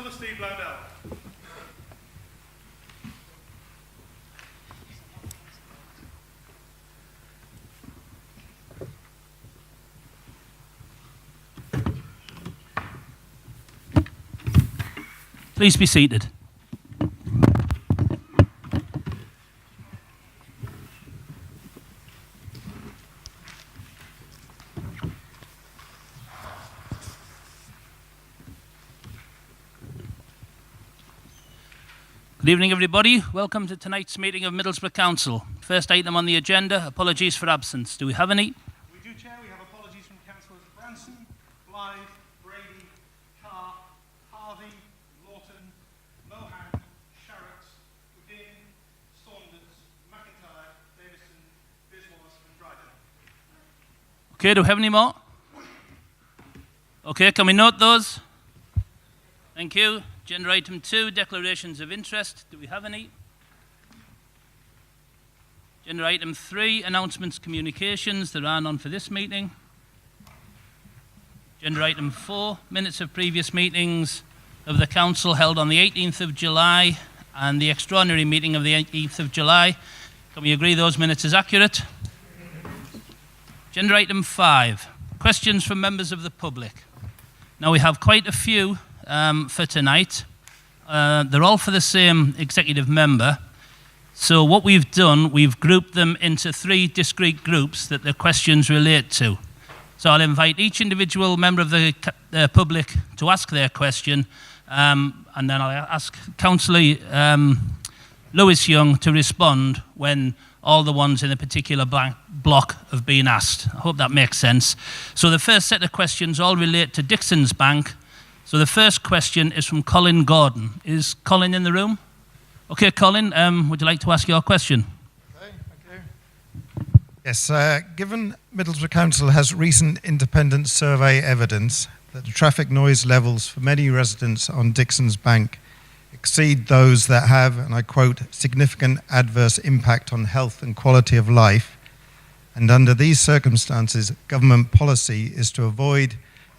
Councillor Steve Blundell. Please be seated. Good evening, everybody. Welcome to tonight's meeting of Middlesbrough Council. First item on the agenda, apologies for absence. Do we have any? We do, Chair. We have apologies from Councillors Branson, Blythe, Brady, Carr, Harvey, Lawton, Mohan, Sharrett, Woodin, Saunders, McIntyre, Davison, Biswas and Dryden. Okay, do we have any more? Okay, can we note those? Thank you. Agenda item 2, declarations of interest. Do we have any? Agenda item 3, announcements, communications. There are none for this meeting. Agenda item 4, minutes of previous meetings of the Council held on the 18th of July and the extraordinary meeting of the 18th of July. Can we agree those minutes is accurate? Agenda item 5, questions from members of the public. Now we have quite a few for tonight. They're all for the same executive member. So what we've done, we've grouped them into 3 discrete groups that the questions relate to. So I'll invite each individual member of the public to ask their question, and then I'll ask Councillor Lewis Young to respond when all the ones in a particular block have been asked. I hope that makes sense. So the first set of questions all relate to Dixon's Bank. So the first question is from Colin Gordon. Is Colin in the room? Okay, Colin, would you like to ask your question? Okay, thank you. Yes, given Middlesbrough Council has recent independent survey evidence that the traffic noise levels for many residents on Dixon's Bank exceed those that have, and I quote, significant adverse impact on health and quality of life, and under these circumstances, government policy is to avoid,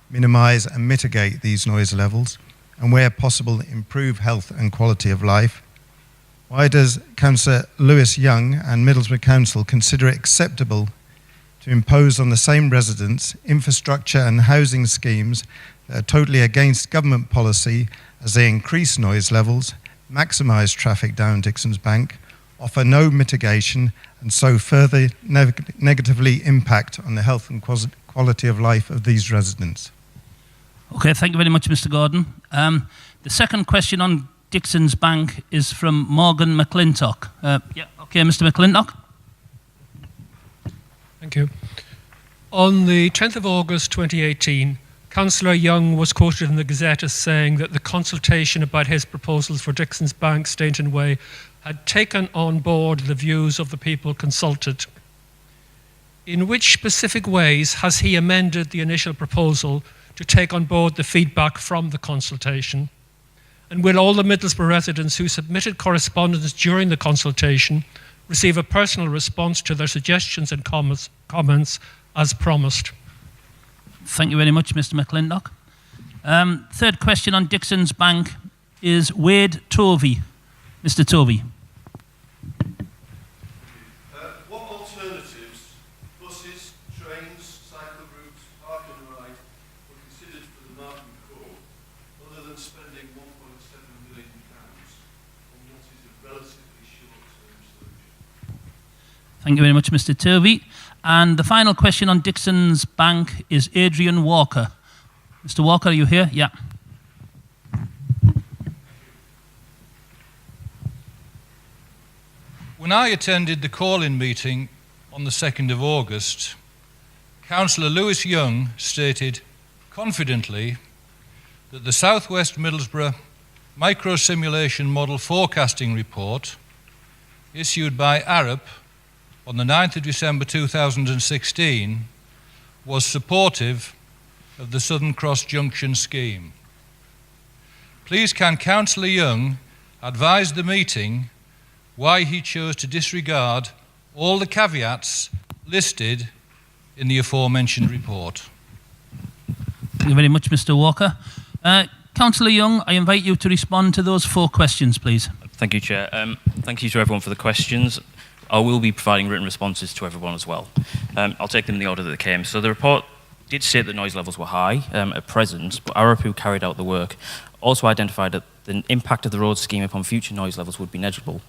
minimise and mitigate these noise levels, and where possible improve health and quality of life. Why does Councillor Lewis Young and Middlesbrough Council consider it acceptable to impose on the same residents infrastructure and housing schemes that are totally against government policy as they increase noise levels, maximise traffic down Dixon's Bank, offer no mitigation and so further negatively impact on the health and quality of life of these residents? Okay, thank you very much, Mr. Gordon. The second question on Dixon's Bank is from Morgan McClintock. Okay, Mr. McClintock. Thank you. On the 10th of August 2018, Councillor Young was quoted in the Gazette as saying that the consultation about his proposals for Dixon's Bank, Stainton Way, had taken on board the views of the people consulted. In which specific ways has he amended the initial proposal to take on board the feedback from the consultation? And will all the Middlesbrough residents who submitted correspondence during the consultation receive a personal response to their suggestions and comments as promised? Thank you very much, Mr. McClintock. Third question on Dixon's Bank is Wade Tovey. Mr. Tovey. What alternatives, buses, trains, cycle routes, park and ride, were considered for the Markham Core, other than spending £1.7 million on what is a relatively short-term solution? Thank you very much, Mr. Tovey. And the final question on Dixon's Bank is Adrian Walker. Mr. Walker, are you here? Yeah. When I attended the call-in meeting on the 2nd of August, Councillor Lewis Young stated confidently that the South West Middlesbrough Micro-Simulation Model Forecasting Report, issued by ARUP on the 9th of December 2016, was supportive of the Southern Cross Junction scheme. Please can Councillor Young advise the meeting why he chose to disregard all the caveats listed in the aforementioned report? Thank you very much, Mr. Walker. Councillor Young, I invite you to respond to those 4 questions, please. Thank you, Chair. Thank you to everyone for the questions. I will be providing written responses to everyone as well. I'll take them in the order that they came. So the report did state that noise levels were high at present, but Arap, who carried out the work, also identified that the impact of the road scheme upon future noise levels would be negligible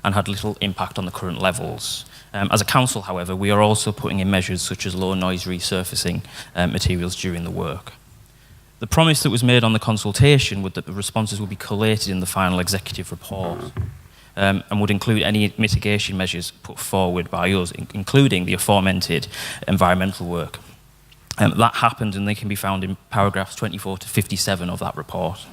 and had little impact on the current levels. As a council, however, we are also putting in measures such as low noise resurfacing materials during the work. The promise that was made on the consultation was that the responses would be collated in the final executive report and would include any mitigation measures put forward by us, including the aforementioned environmental work. That happened, and they can be found in paragraphs 24 to 57 of that report.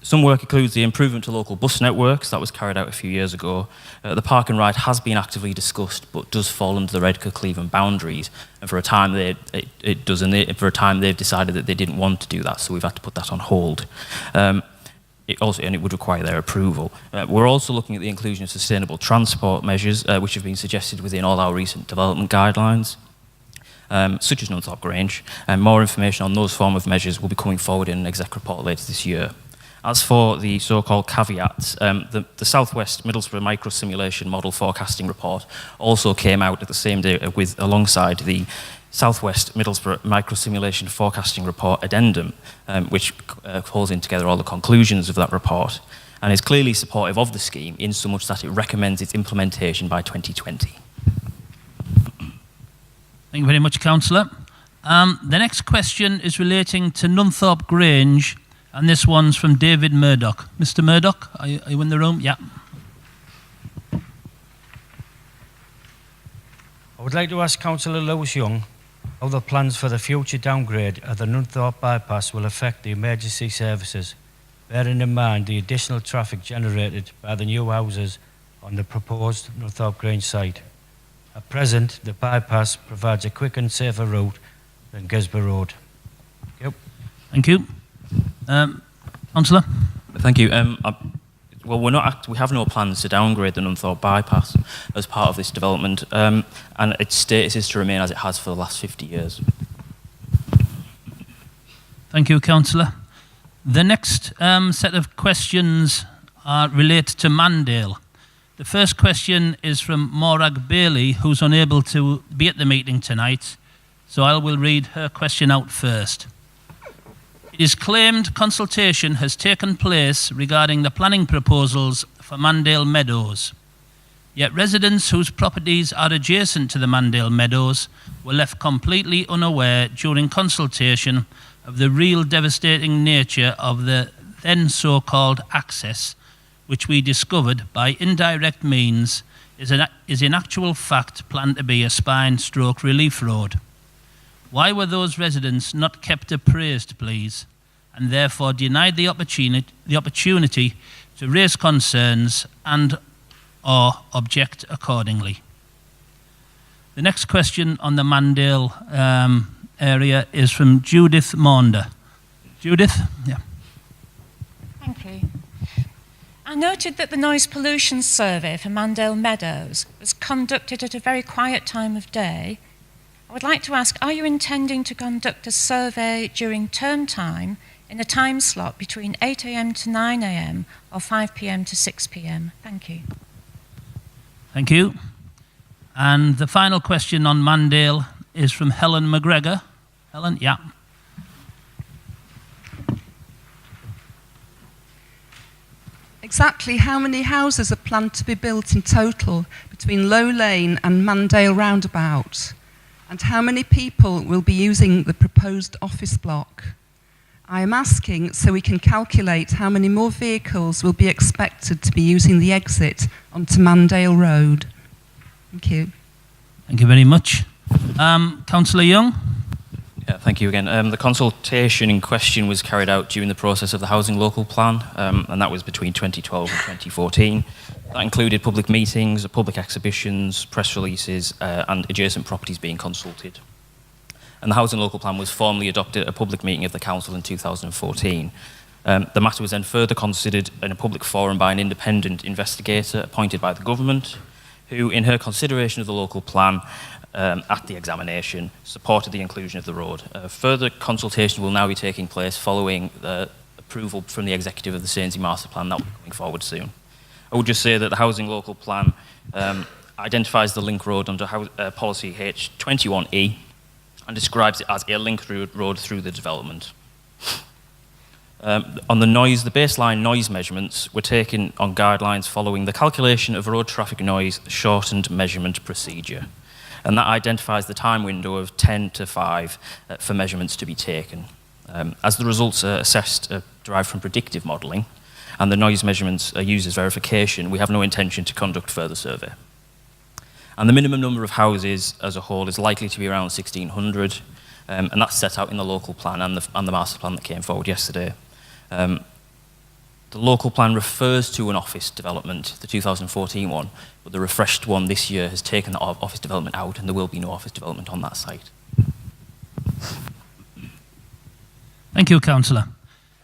Some work includes the improvement to local bus networks that was carried out a few years ago. The park and ride has been actively discussed, but does fall under the Redcar-Cleveland boundaries. And for a time, for a time they've decided that they didn't want to do that, so we've had to put that on hold. It would require their approval. We're also looking at the inclusion of sustainable transport measures, which have been suggested within all our recent development guidelines, such as Nunthorpe Grange. And more information on those form of measures will be coming forward in an exec report later this year. As for the so-called caveats, the Southwest Middlesbrough Micro-Simulation Model Forecasting Report also came out at the same day alongside the Southwest Middlesbrough Micro-Simulation Forecasting Report Addendum, which pulls in together all the conclusions of that report and is clearly supportive of the scheme in so much that it recommends its implementation by 2020. Thank you very much, Councillor. The next question is relating to Nunthorpe Grange, and this one's from David Murdoch. Mr. Murdoch, are you in the room? Yeah. I would like to ask Councillor Lewis Young how the plans for the future downgrade of the Nunthorpe bypass will affect the emergency services, bearing in mind the additional traffic generated by the new houses on the proposed Nunthorpe Grange site. At present, the bypass provides a quick and safer route than Gisborough Road. Thank you. Councillor? Thank you. Well, we have no plans to downgrade the Nunthorpe bypass as part of this development, and its status is to remain as it has for the last 50 years. Thank you, Councillor. The next set of questions relate to Mandale. The first question is from Morag Bailey, who's unable to be at the meeting tonight, so I will read her question out first. It is claimed consultation has taken place regarding the planning proposals for Mandale Meadows. Yet residents whose properties are adjacent to the Mandale Meadows were left completely unaware during consultation of the real devastating nature of the then so-called access, which we discovered by indirect means is in actual fact planned to be a spine/relief road. Why were those residents not kept appraised, please, and therefore denied the opportunity to raise concerns and/or object accordingly? The next question on the Mandale area is from Judith Maunder. Judith? Yeah. Thank you. I noted that the noise pollution survey for Mandale Meadows was conducted at a very quiet time of day. I would like to ask, are you intending to conduct a survey during term time in a time slot between 8 a.m. to 9 a.m. or 5 p.m. to 6 p.m? Thank you. Thank you. And the final question on Mandale is from Helen McGregor. Helen, yeah. Exactly how many houses are planned to be built in total between Low Lane and Mandale Roundabout? And how many people will be using the proposed office block? I am asking so we can calculate how many more vehicles will be expected to be using the exit onto Mandale Road. Thank you. Thank you very much. Councillor Young? Yeah, thank you again. The consultation in question was carried out during the process of the Housing Local Plan, and that was between 2012 and 2014. That included public meetings, public exhibitions, press releases, and adjacent properties being consulted. And the Housing Local Plan was formally adopted at a public meeting of the Council in 2014. The matter was then further considered in a public forum by an independent investigator appointed by the government, who, in her consideration of the local plan at the examination, supported the inclusion of the road. Further consultation will now be taking place following the approval from the executive of the Sainsbury Master Plan. That will be coming forward soon. I would just say that the Housing Local Plan identifies the link road under policy H21E and describes it as a link road through the development. On the noise, the baseline noise measurements were taken on guidelines following the calculation of road traffic noise shortened measurement procedure. And that identifies the time window of 10 to 5 for measurements to be taken. As the results are assessed, derived from predictive modelling, and the noise measurements are used as verification, we have no intention to conduct further survey. And the minimum number of houses as a whole is likely to be around 1,600, and that's set out in the local plan and the master plan that came forward yesterday. The local plan refers to an office development, the 2014 one, but the refreshed one this year has taken the office development out, and there will be no office development on that site. Thank you, Councillor.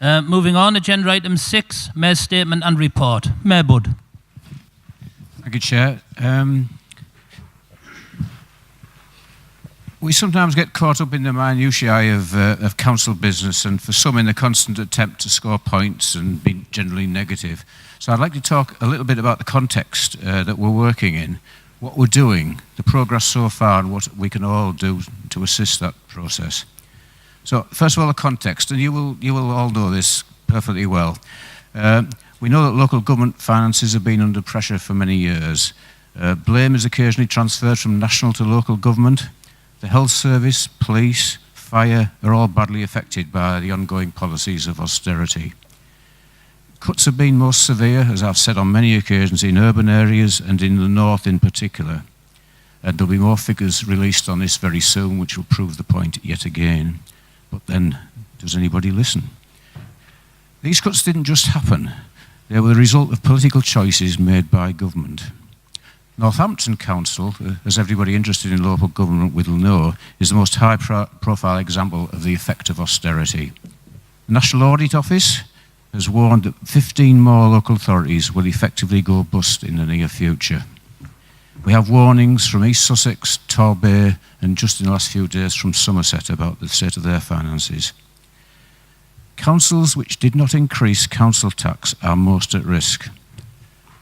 Moving on, agenda item 6, Mayor's statement and report. Mayor Budd. Thank you, Chair. We sometimes get caught up in the minutiae of council business, and for some in the constant attempt to score points and be generally negative. So I'd like to talk a little bit about the context that we're working in, what we're doing, the progress so far, and what we can all do to assist that process. So first of all, the context, and you will all know this perfectly well. We know that local government finances have been under pressure for many years. Blame is occasionally transferred from national to local government. The health service, police, fire are all badly affected by the ongoing policies of austerity. Cuts have been most severe, as I've said on many occasions, in urban areas and in the north in particular. And there'll be more figures released on this very soon, which will prove the point yet again. But then, does anybody listen? These cuts didn't just happen. They were the result of political choices made by government. Northampton Council, as everybody interested in local government will know, is the most high-profile example of the effect of austerity. The National Audit Office has warned that 15 more local authorities will effectively go bust in the near future. We have warnings from East Sussex, Torbay, and just in the last few days from Somerset about the state of their finances. Councils which did not increase council tax are most at risk.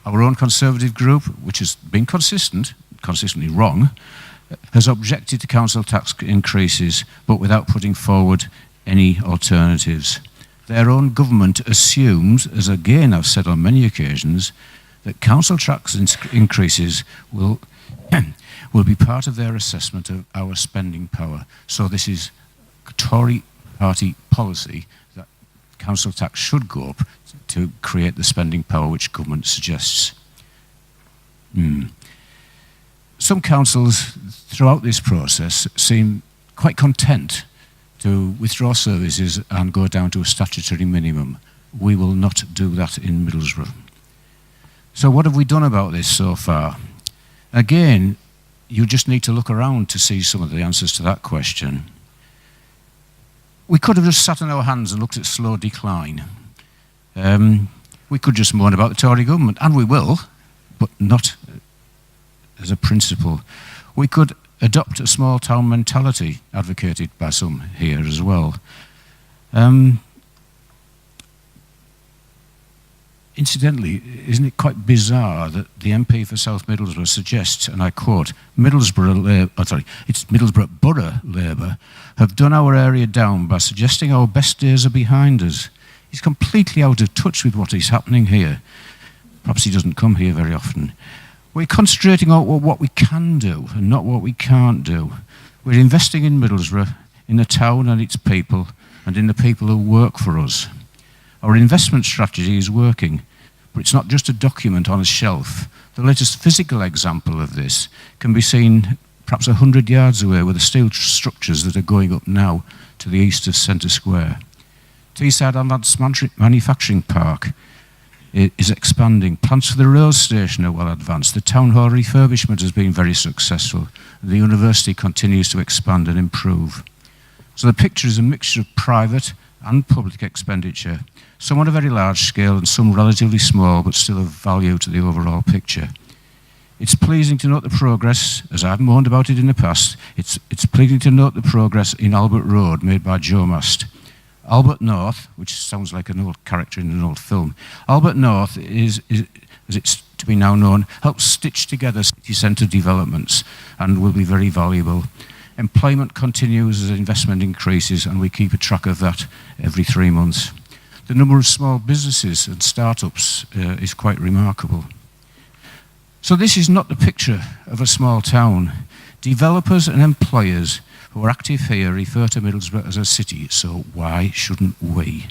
Our own Conservative group, which has been consistently wrong, has objected to council tax increases, but without putting forward any alternatives. Their own government assumes, as again I've said on many occasions, that council tax increases will be part of their assessment of our spending power. So this is Tory party policy that council tax should go up to create the spending power which government suggests. Some councils throughout this process seem quite content to withdraw services and go down to a statutory minimum. We will not do that in Middlesbrough. So what have we done about this so far? Again, you just need to look around to see some of the answers to that question. We could have just sat on our hands and looked at slow decline. We could just moan about the Tory government, and we will, but not as a principle. We could adopt a small town mentality advocated by some here as well. Incidentally, isn't it quite bizarre that the MP for South Middlesbrough suggests, and I quote, Middlesbrough Borough Labour have done our area down by suggesting our best days are behind us. He's completely out of touch with what is happening here. Perhaps he doesn't come here very often. We're concentrating on what we can do and not what we can't do. We're investing in Middlesbrough, in the town and its people, and in the people who work for us. Our investment strategy is working, but it's not just a document on a shelf. The latest physical example of this can be seen perhaps 100 yards away with the steel structures that are going up now to the east of Centre Square. Teesside Advanced Manufacturing Park is expanding. Plans for the rail station are well advanced. The town hall refurbishment has been very successful. The university continues to expand and improve. So the picture is a mixture of private and public expenditure, some on a very large scale and some relatively small but still of value to the overall picture. It's pleasing to note the progress, as I've moaned about it in the past, it's pleasing to note the progress in Albert Road made by Joe Mast. Albert North, which sounds like an old character in an old film, Albert North is as it's to be now known, helps stitch together city centre developments and will be very valuable. Employment continues as investment increases, and we keep a track of that every 3 months. The number of small businesses and startups is quite remarkable. So this is not the picture of a small town. Developers and employers who are active here refer to Middlesbrough as a city, so why shouldn't we?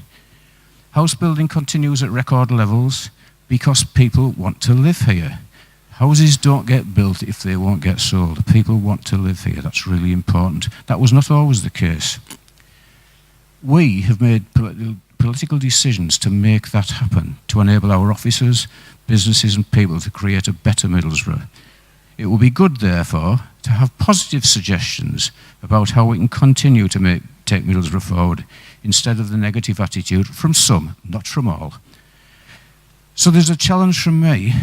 House building continues at record levels because people want to live here. Houses don't get built if they won't get sold. People want to live here. That's really important. That was not always the case. We have made political decisions to make that happen, to enable our officers, businesses and people to create a better Middlesbrough. It will be good, therefore, to have positive suggestions about how we can continue to take Middlesbrough forward, instead of the negative attitude from some, not from all. So there's a challenge from me.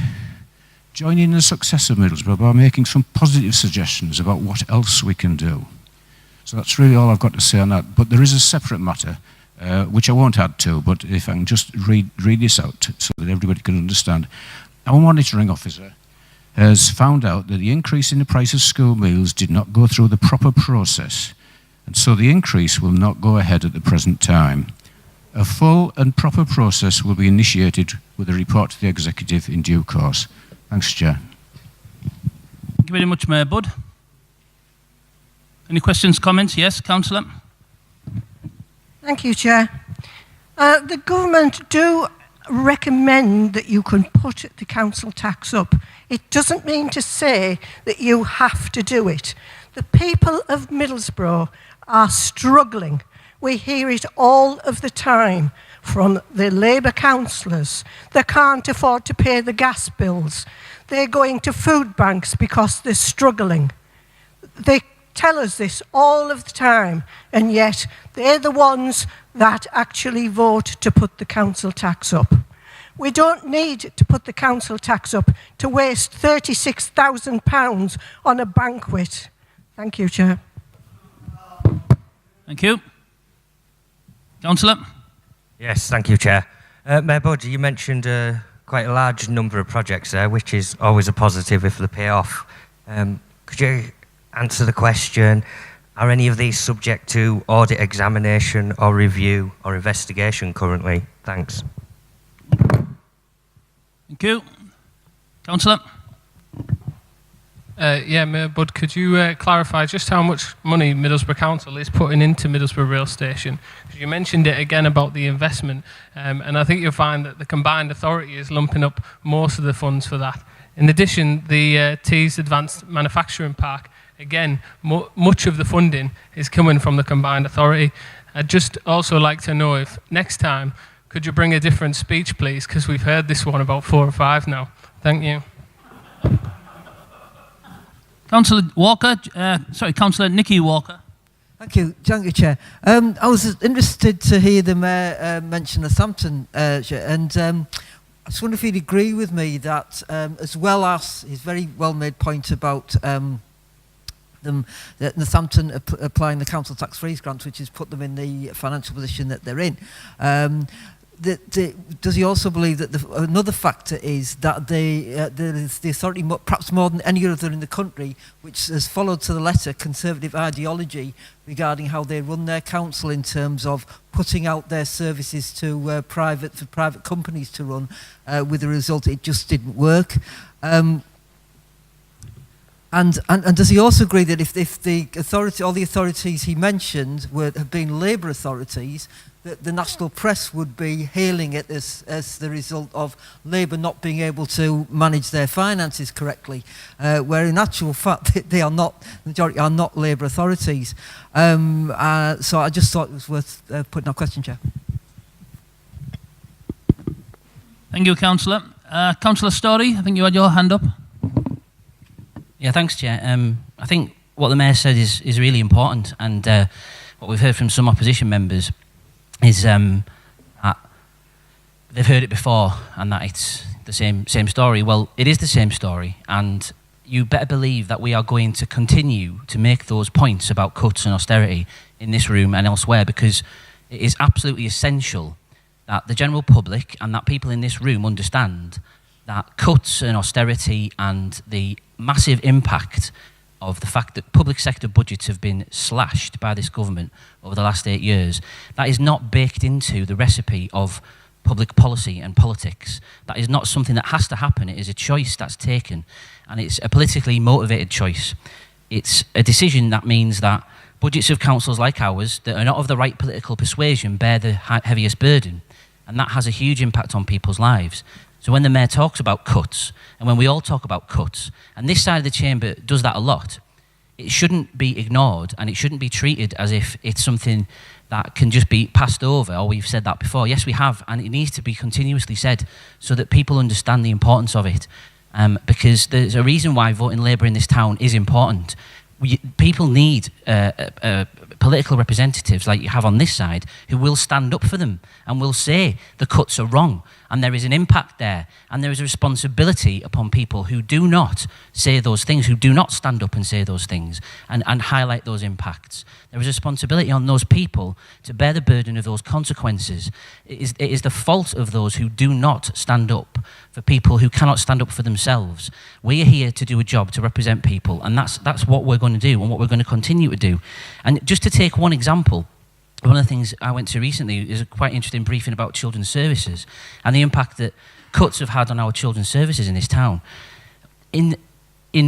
Join in the success of Middlesbrough by making some positive suggestions about what else we can do. So that's really all I've got to say on that. But there is a separate matter, which I won't add to, but if I can just read this out so that everybody can understand. Our monitoring officer has found out that the increase in the price of school meals did not go through the proper process, and so the increase will not go ahead at the present time. A full and proper process will be initiated with a report to the Executive in due course. Thanks, Chair. Thank you very much, Mayor Budd. Any questions, comments? Yes, Councillor. Thank you, Chair. The government do recommend that you can put the council tax up. It doesn't mean to say that you have to do it. The people of Middlesbrough are struggling. We hear it all of the time from the Labour councillors. They can't afford to pay the gas bills. They're going to food banks because they're struggling. They tell us this all of the time, and yet they're the ones that actually vote to put the council tax up. We don't need to put the council tax up to waste £36,000 on a banquet. Thank you, Chair. Thank you. Councillor. Yes, thank you, Chair. Mayor Budd, you mentioned quite a large number of projects there, which is always a positive if they pay off. Could you answer the question, are any of these subject to audit, examination or review or investigation currently? Thanks. Thank you. Councillor. Yeah, Mayor Budd, could you clarify just how much money Middlesbrough Council is putting into Middlesbrough Rail Station? You mentioned it again about the investment, and I think you'll find that the combined authority is lumping up most of the funds for that. In addition, the Tees Advanced Manufacturing Park, again, much of the funding is coming from the combined authority. I'd just also like to know if next time, could you bring a different speech, please? Because we've heard this one about 4 or 5 now. Thank you. Councillor Walker, Councillor Nicky Walker. Thank you, Chair. I was interested to hear the Mayor mention the Southampton, and I just wonder if he'd agree with me that, as well as his very well-made point about Northampton applying the council tax freeze grant, which has put them in the financial position that they're in. Does he also believe that another factor is that the authority, perhaps more than any other in the country, which has followed to the letter conservative ideology regarding how they run their council in terms of putting out their services to private companies to run, with the result it just didn't work. And does he also agree that if the authority, all the authorities he mentioned have been Labour authorities, that the national press would be hailing it as the result of Labour not being able to manage their finances correctly, where in actual fact they are not, the majority are not Labour authorities. So I just thought it was worth putting that question, Chair. Thank you, Councillor. Councillor Story, I think you had your hand up. Yeah, thanks, Chair. I think what the Mayor said is really important, and what we've heard from some opposition members is that they've heard it before, and that the same story. Well, it is the same story, and you better believe that we are going to continue to make those points about cuts and austerity in this room and elsewhere, because it is absolutely essential that the general public and that people in this room understand that cuts and austerity and the massive impact of the fact that public sector budgets have been slashed by this government over the last 8 years, that is not baked into the recipe of public policy and politics. That is not something that has to happen. It is a choice that's taken, and it's a politically motivated choice. It's a decision that means that budgets of councils like ours that are not of the right political persuasion bear the heaviest burden, and that has a huge impact on people's lives. So when the Mayor talks about cuts, and when we all talk about cuts, and this side of the chamber does that a lot, it shouldn't be ignored, and it shouldn't be treated as if it's something that can just be passed over, or we've said that before. Yes, we have, and it needs to be continuously said so that people understand the importance of it, because there's a reason why voting Labour in this town is important. People need political representatives like you have on this side who will stand up for them and will say the cuts are wrong, and there is an impact there, and there is a responsibility upon people who do not say those things, who do not stand up and say those things and highlight those impacts. There is a responsibility on those people to bear the burden of those consequences. It is the fault of those who do not stand up for people who cannot stand up for themselves. We are here to do a job to represent people, and that's what we're going to do and what we're going to continue to do. And just to take one example, one of the things I went to recently is a quite interesting briefing about children's services and the impact that cuts have had on our children's services in this town. In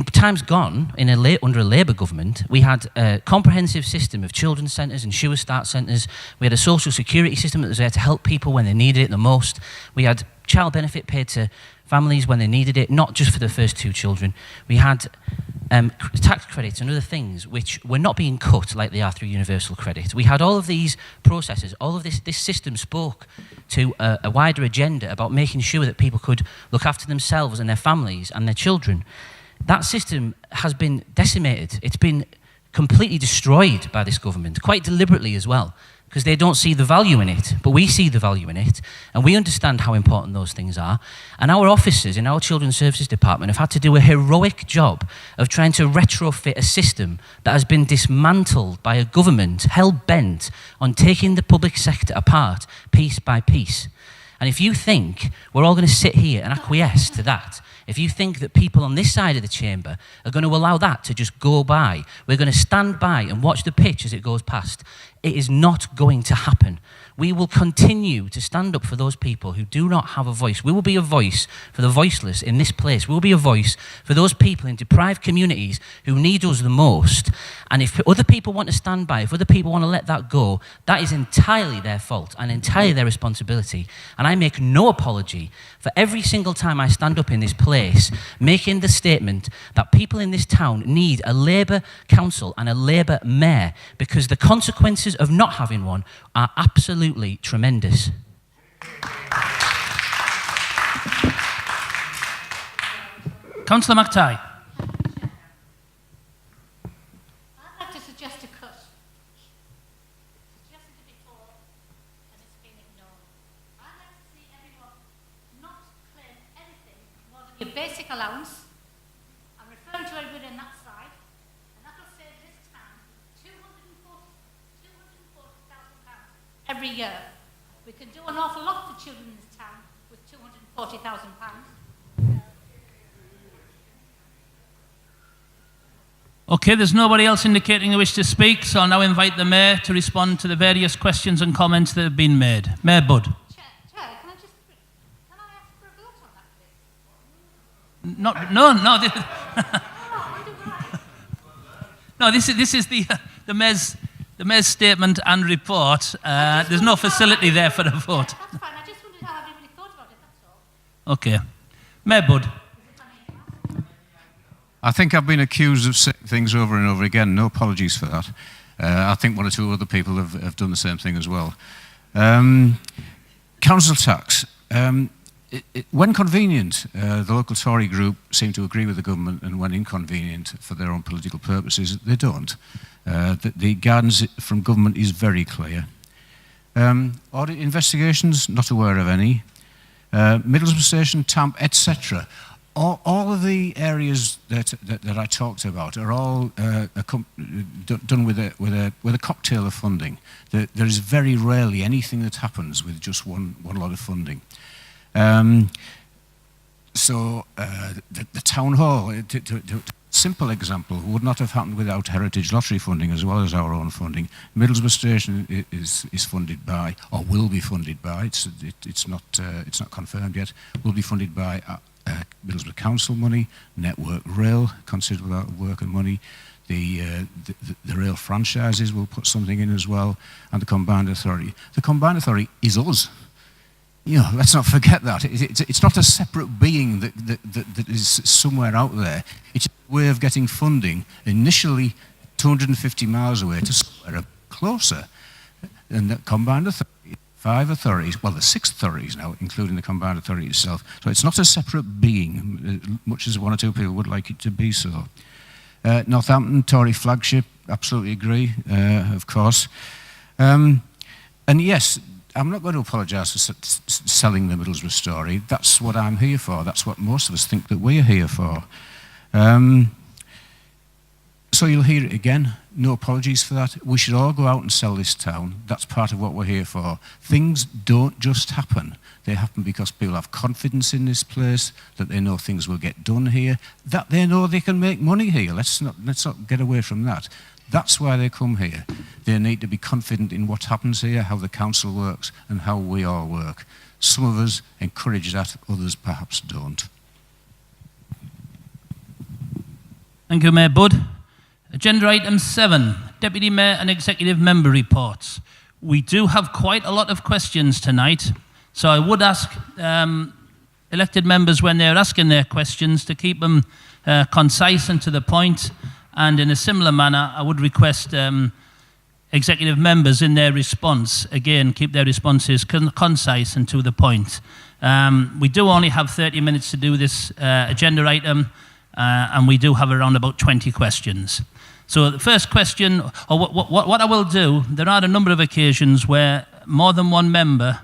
times gone, under a Labour government, we had a comprehensive system of children's centres and sure start centres. We had a social security system that was there to help people when they needed it the most. We had child benefit paid to families when they needed it, not just for the first 2 children. We had tax credits and other things which were not being cut like they are through universal credit. We had all of these processes, all of this system spoke to a wider agenda about making sure that people could look after themselves and their families and their children. That system has been decimated. It's been completely destroyed by this government, quite deliberately as well, because they don't see the value in it, but we see the value in it, and we understand how important those things are. And our officers in our Children's Services Department have had to do a heroic job of trying to retrofit a system that has been dismantled by a government hell-bent on taking the public sector apart piece by piece. And if you think we're all going to sit here and acquiesce to that, if you think that people on this side of the chamber are going to allow that to just go by, we're going to stand by and watch the pitch as it goes past, it is not going to happen. We will continue to stand up for those people who do not have a voice. We will be a voice for the voiceless in this place. We will be a voice for those people in deprived communities who need us the most. And if other people want to stand by, if other people want to let that go, that is entirely their fault and entirely their responsibility. And I make no apology for every single time I stand up in this place making the statement that people in this town need a Labour council and a Labour mayor, because the consequences of not having one are absolutely tremendous. Councillor McTighe. I'd like to suggest a cut. Suggested it before, and it's been ignored. I'd like to see everyone not claim anything more than your basic allowance. I'm referring to everybody on that side, and that will save this town £240,000 every year. We can do an awful lot for children in this town with £240,000. Okay, there's nobody else indicating a wish to speak, so I'll now invite the Mayor to respond to the various questions and comments that have been made. Mayor Budd. Chair, can I ask for a vote on that, please? No, this is the Mayor's statement and report. There's no facility there for a vote. That's fine. I just wondered how everybody thought about it, that's all. Okay. Mayor Budd. I think I've been accused of saying things over and over again. No apologies for that. I think 1 or 2 other people have done the same thing as well. Council tax. When convenient, the local Tory group seem to agree with the government, and when inconvenient for their own political purposes, they don't. The guidance from government is very clear. Audit investigations, not aware of any. Middlesbrough Station, Tamp, etc. All of the areas that I talked about are all done with a cocktail of funding. There is very rarely anything that happens with just one lot of funding. So the town hall, simple example, would not have happened without Heritage Lottery funding as well as our own funding. Middlesbrough Station is funded by, or will be funded by, it's not confirmed yet, will be funded by Middlesbrough Council money, Network Rail, considerable amount of work and money. The rail franchises will put something in as well, and the Combined Authority. The Combined Authority is us. You know, let's not forget that. It's not a separate being that is somewhere out there. It's a way of getting funding, initially 250 miles away to somewhere closer. And the Combined Authority, 5 authorities, well, there's 6 authorities now, including the Combined Authority itself. So it's not a separate being, much as 1 or 2 people would like it to be so. Northampton, Tory flagship, absolutely agree, of course. And yes, I'm not going to apologise for selling the Middlesbrough story. That's what I'm here for. That's what most of us think that we're here for. So you'll hear it again. No apologies for that. We should all go out and sell this town. That's part of what we're here for. Things don't just happen. They happen because people have confidence in this place, that they know things will get done here, that they know they can make money here. Let's not get away from that. That's why they come here. They need to be confident in what happens here, how the council works, and how we all work. Some of us encourage that, others perhaps don't. Thank you, Mayor Budd. Agenda item 7, Deputy Mayor and Executive Member reports. We do have quite a lot of questions tonight, so I would ask elected members when they're asking their questions to keep them concise and to the point. And in a similar manner, I would request executive members in their response, again, keep their responses concise and to the point. We do only have 30 minutes to do this agenda item, and we do have around about 20 questions. So the first question, or what I will do, there are a number of occasions where more than one member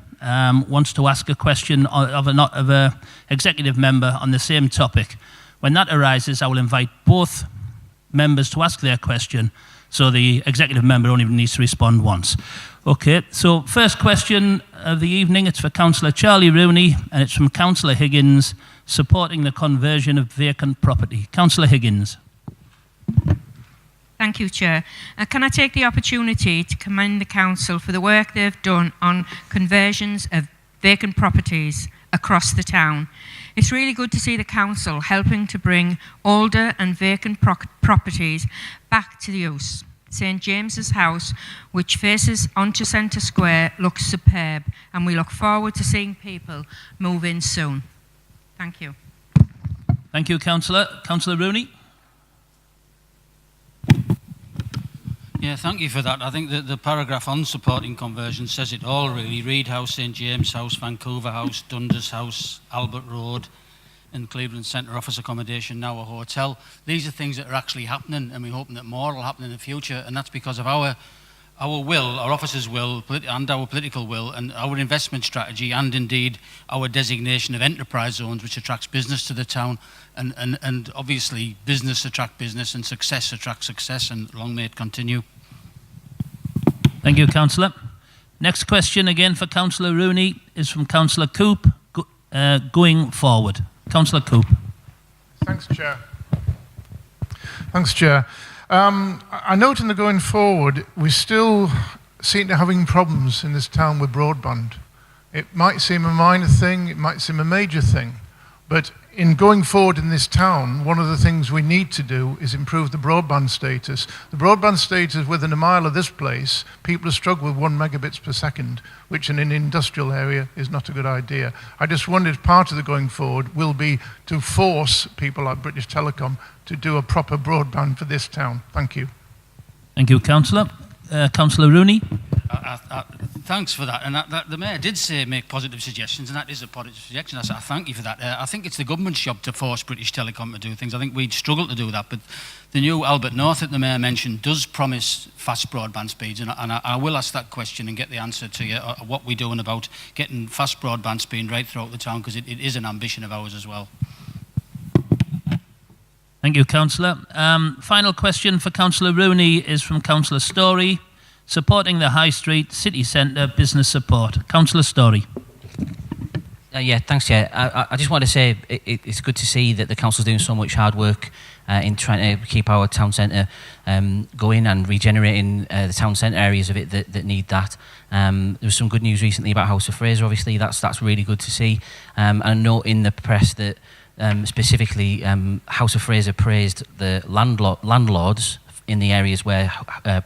wants to ask a question of an executive member on the same topic. When that arises, I will invite both members to ask their question, so the executive member only needs to respond once. Okay, so first question of the evening, it's for Councillor Charlie Rooney, and it's from Councillor Higgins, supporting the conversion of vacant property. Councillor Higgins. Thank you, Chair. Can I take the opportunity to commend the Council for the work they've done on conversions of vacant properties across the town. It's really good to see the Council helping to bring older and vacant properties back to use. St James's House, which faces onto Centre Square, looks superb, and we look forward to seeing people move in soon. Thank you. Thank you, Councillor. Councillor Rooney. Yeah, thank you for that. I think that the paragraph on supporting conversion says it all, really. Reed House, St James House, Vancouver House, Dundas House, Albert Road, and Cleveland Centre office accommodation, now a hotel. These are things that are actually happening, and we're hoping that more will happen in the future, and that's because of our will, our officers' will, and our political will, and our investment strategy, and indeed our designation of enterprise zones, which attracts business to the town, and obviously business attracts business, and success attracts success, and long may it continue. Thank you, Councillor. Next question, again for Councillor Rooney, is from Councillor Coop, going forward. Councillor Coop. Thanks, Chair. Thanks, Chair. I note in the going forward, we still seem to be having problems in this town with broadband. It might seem a minor thing, it might seem a major thing, but in going forward in this town, one of the things we need to do is improve the broadband status. The broadband status within a mile of this place, people struggle with 1 megabits per second, which in an industrial area is not a good idea. I just wondered if part of the going forward will be to force people like British Telecom to do a proper broadband for this town. Thank you. Thank you, Councillor. Councillor Rooney. Thanks for that. And the Mayor did say make positive suggestions, and that is a positive suggestion. I thank you for that. I think it's the government's job to force British Telecom to do things. I think we'd struggle to do that, but the new Albert North that the Mayor mentioned does promise fast broadband speeds, and I will ask that question and get the answer to you, what we're doing about getting fast broadband speed right throughout the town, because it is an ambition of ours as well. Thank you, Councillor. Final question for Councillor Rooney is from Councillor Story. Supporting the High Street City Centre business support. Councillor Story. Yeah, thanks, Chair. I just want to say it's good to see that the council's doing so much hard work in trying to keep our town centre going and regenerating the town centre areas of it that need that. There was some good news recently about House of Fraser, obviously. That's really good to see. And I know in the press that specifically House of Fraser praised the landlords in the areas where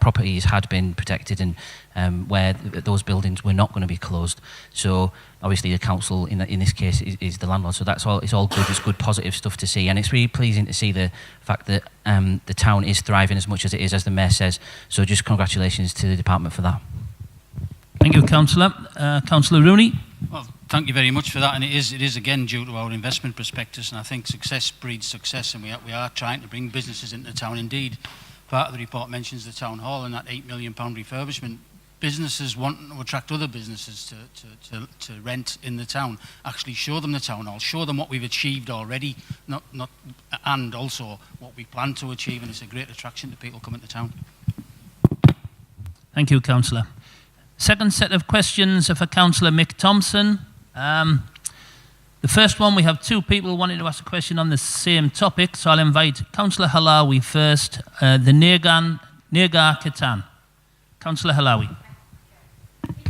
properties had been protected and where those buildings were not going to be closed. So obviously the council in this case is the landlord. So that's all. It's all good. It's good, positive stuff to see, and it's really pleasing to see the fact that the town is thriving as much as it is, as the Mayor says. So just congratulations to the department for that. Thank you, Councillor. Councillor Rooney. Well, thank you very much for that, and it is again due to our investment prospectus, and I think success breeds success, and we are trying to bring businesses into town. Indeed, part of the report mentions the town hall and that £8 million refurbishment. Businesses wanting to attract other businesses to rent in the town, actually show them the town hall, show them what we've achieved already, and also what we plan to achieve, and it's a great attraction to people coming to town. Thank you, Councillor. Second set of questions are for Councillor Mick Thompson. The first one, we have two people wanting to ask a question on the same topic, so I'll invite Councillor Halawi first, the Nirgar Katan. Councillor Halawi.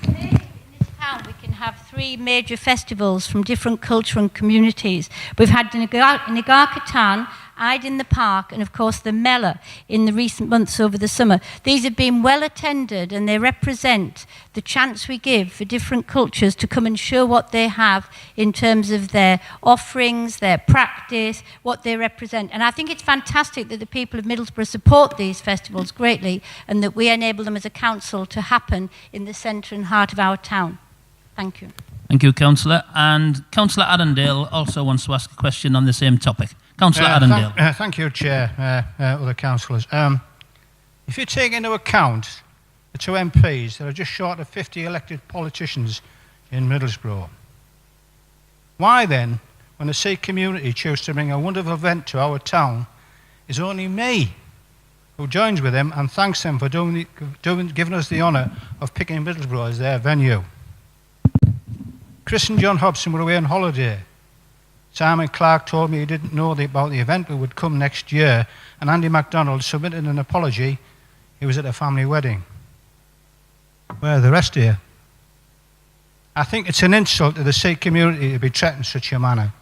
In this town, we can have three major festivals from different culture and communities. We've had the Nirgar Katan, Eid in the Park, and of course the Mela in the recent months over the summer. These have been well attended, and they represent the chance we give for different cultures to come and show what they have in terms of their offerings, their practice, what they represent. And I think it's fantastic that the people of Middlesbrough support these festivals greatly, and that we enable them as a council to happen in the centre and heart of our town. Thank you. Thank you, Councillor. And Councillor Adendale also wants to ask a question on the same topic. Councillor Adendale. Thank you, Chair, other councillors. If you take into account the two MPs that are just short of 50 elected politicians in Middlesbrough, why then, when the Sikh community choose to bring a wonderful event to our town, is only me who joins with them and thanks them for giving us the honour of picking Middlesbrough as their venue? Chris and John Hobson were away on holiday. Simon Clark told me he didn't know about the event but would come next year, and Andy MacDonald submitted an apology. He was at a family wedding. Where are the rest of you? I think it's an insult to the Sikh community to be treated in such a manner.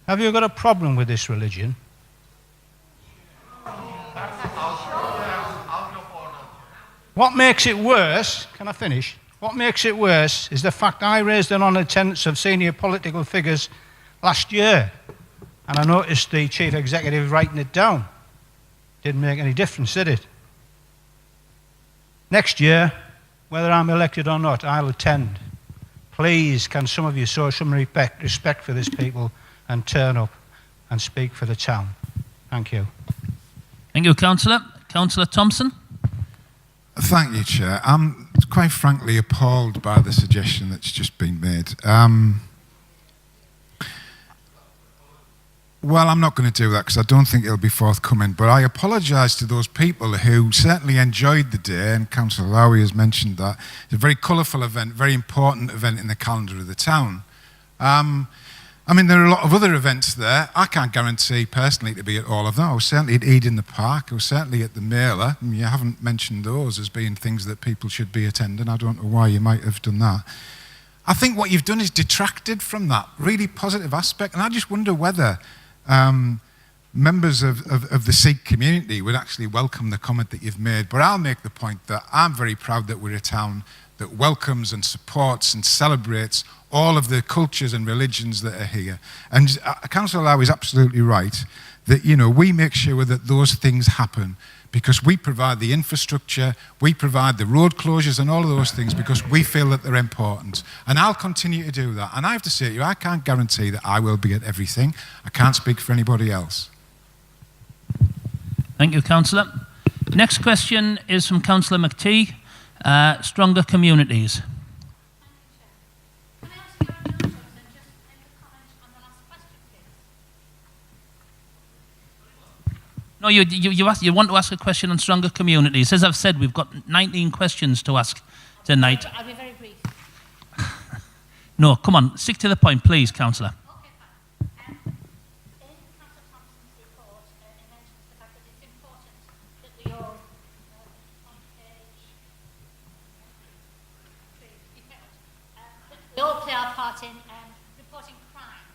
Have you got a problem with this religion? What makes it worse, can I finish? What makes it worse is the fact I raised an non-attendance of senior political figures last year, and I noticed the chief executive writing it down. Didn't make any difference, did it? Next year, whether I'm elected or not, I'll attend. Please, can some of you show some respect for this people and turn up and speak for the town? Thank you. Thank you, Councillor. Councillor Thompson. Thank you, Chair. I'm quite frankly appalled by the suggestion that's just been made. Well, I'm not going to do that because I don't think it'll be forthcoming, but I apologise to those people who certainly enjoyed the day, and Councillor Lowy has mentioned that. It's a very colourful event, very important event in the calendar of the town. I mean, there are a lot of other events there. I can't guarantee personally to be at all of them. I was certainly at Eid in the Park. I was certainly at the Mela. You haven't mentioned those as being things that people should be attending. I don't know why you might have done that. I think what you've done is detracted from that really positive aspect, and I just wonder whether members of the Sikh community would actually welcome the comment that you've made. But I'll make the point that I'm very proud that we're a town that welcomes and supports and celebrates all of the cultures and religions that are here. And Councillor Lau is absolutely right that, you know, we make sure that those things happen because we provide the infrastructure, we provide the road closures and all of those things because we feel that they're important. And I'll continue to do that. And I have to say to you, I can't guarantee that I will be at everything. I can't speak for anybody else. Thank you, Councillor. Next question is from Councillor McTee. Stronger communities. No, you want to ask a question on stronger communities. As I've said, we've got 19 questions to ask tonight. I'll be very brief. No, come on, stick to the point, please, Councillor. We all play our part in reporting crime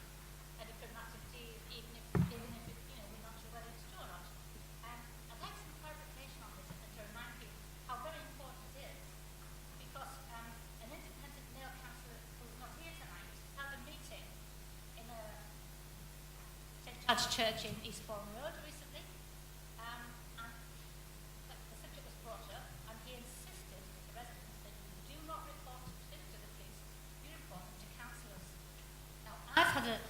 and a criminal activity, even if we're not sure whether it's true or not. I'd like some clarification on this and to remind you how very important it is, because an independent male councillor who's not here tonight held a meeting in a St. Chad's Church in Eastbourne Road recently, and the subject was brought up, and he insisted to the residents that you do not report things to the police. You report them to councillors. Now, I've had an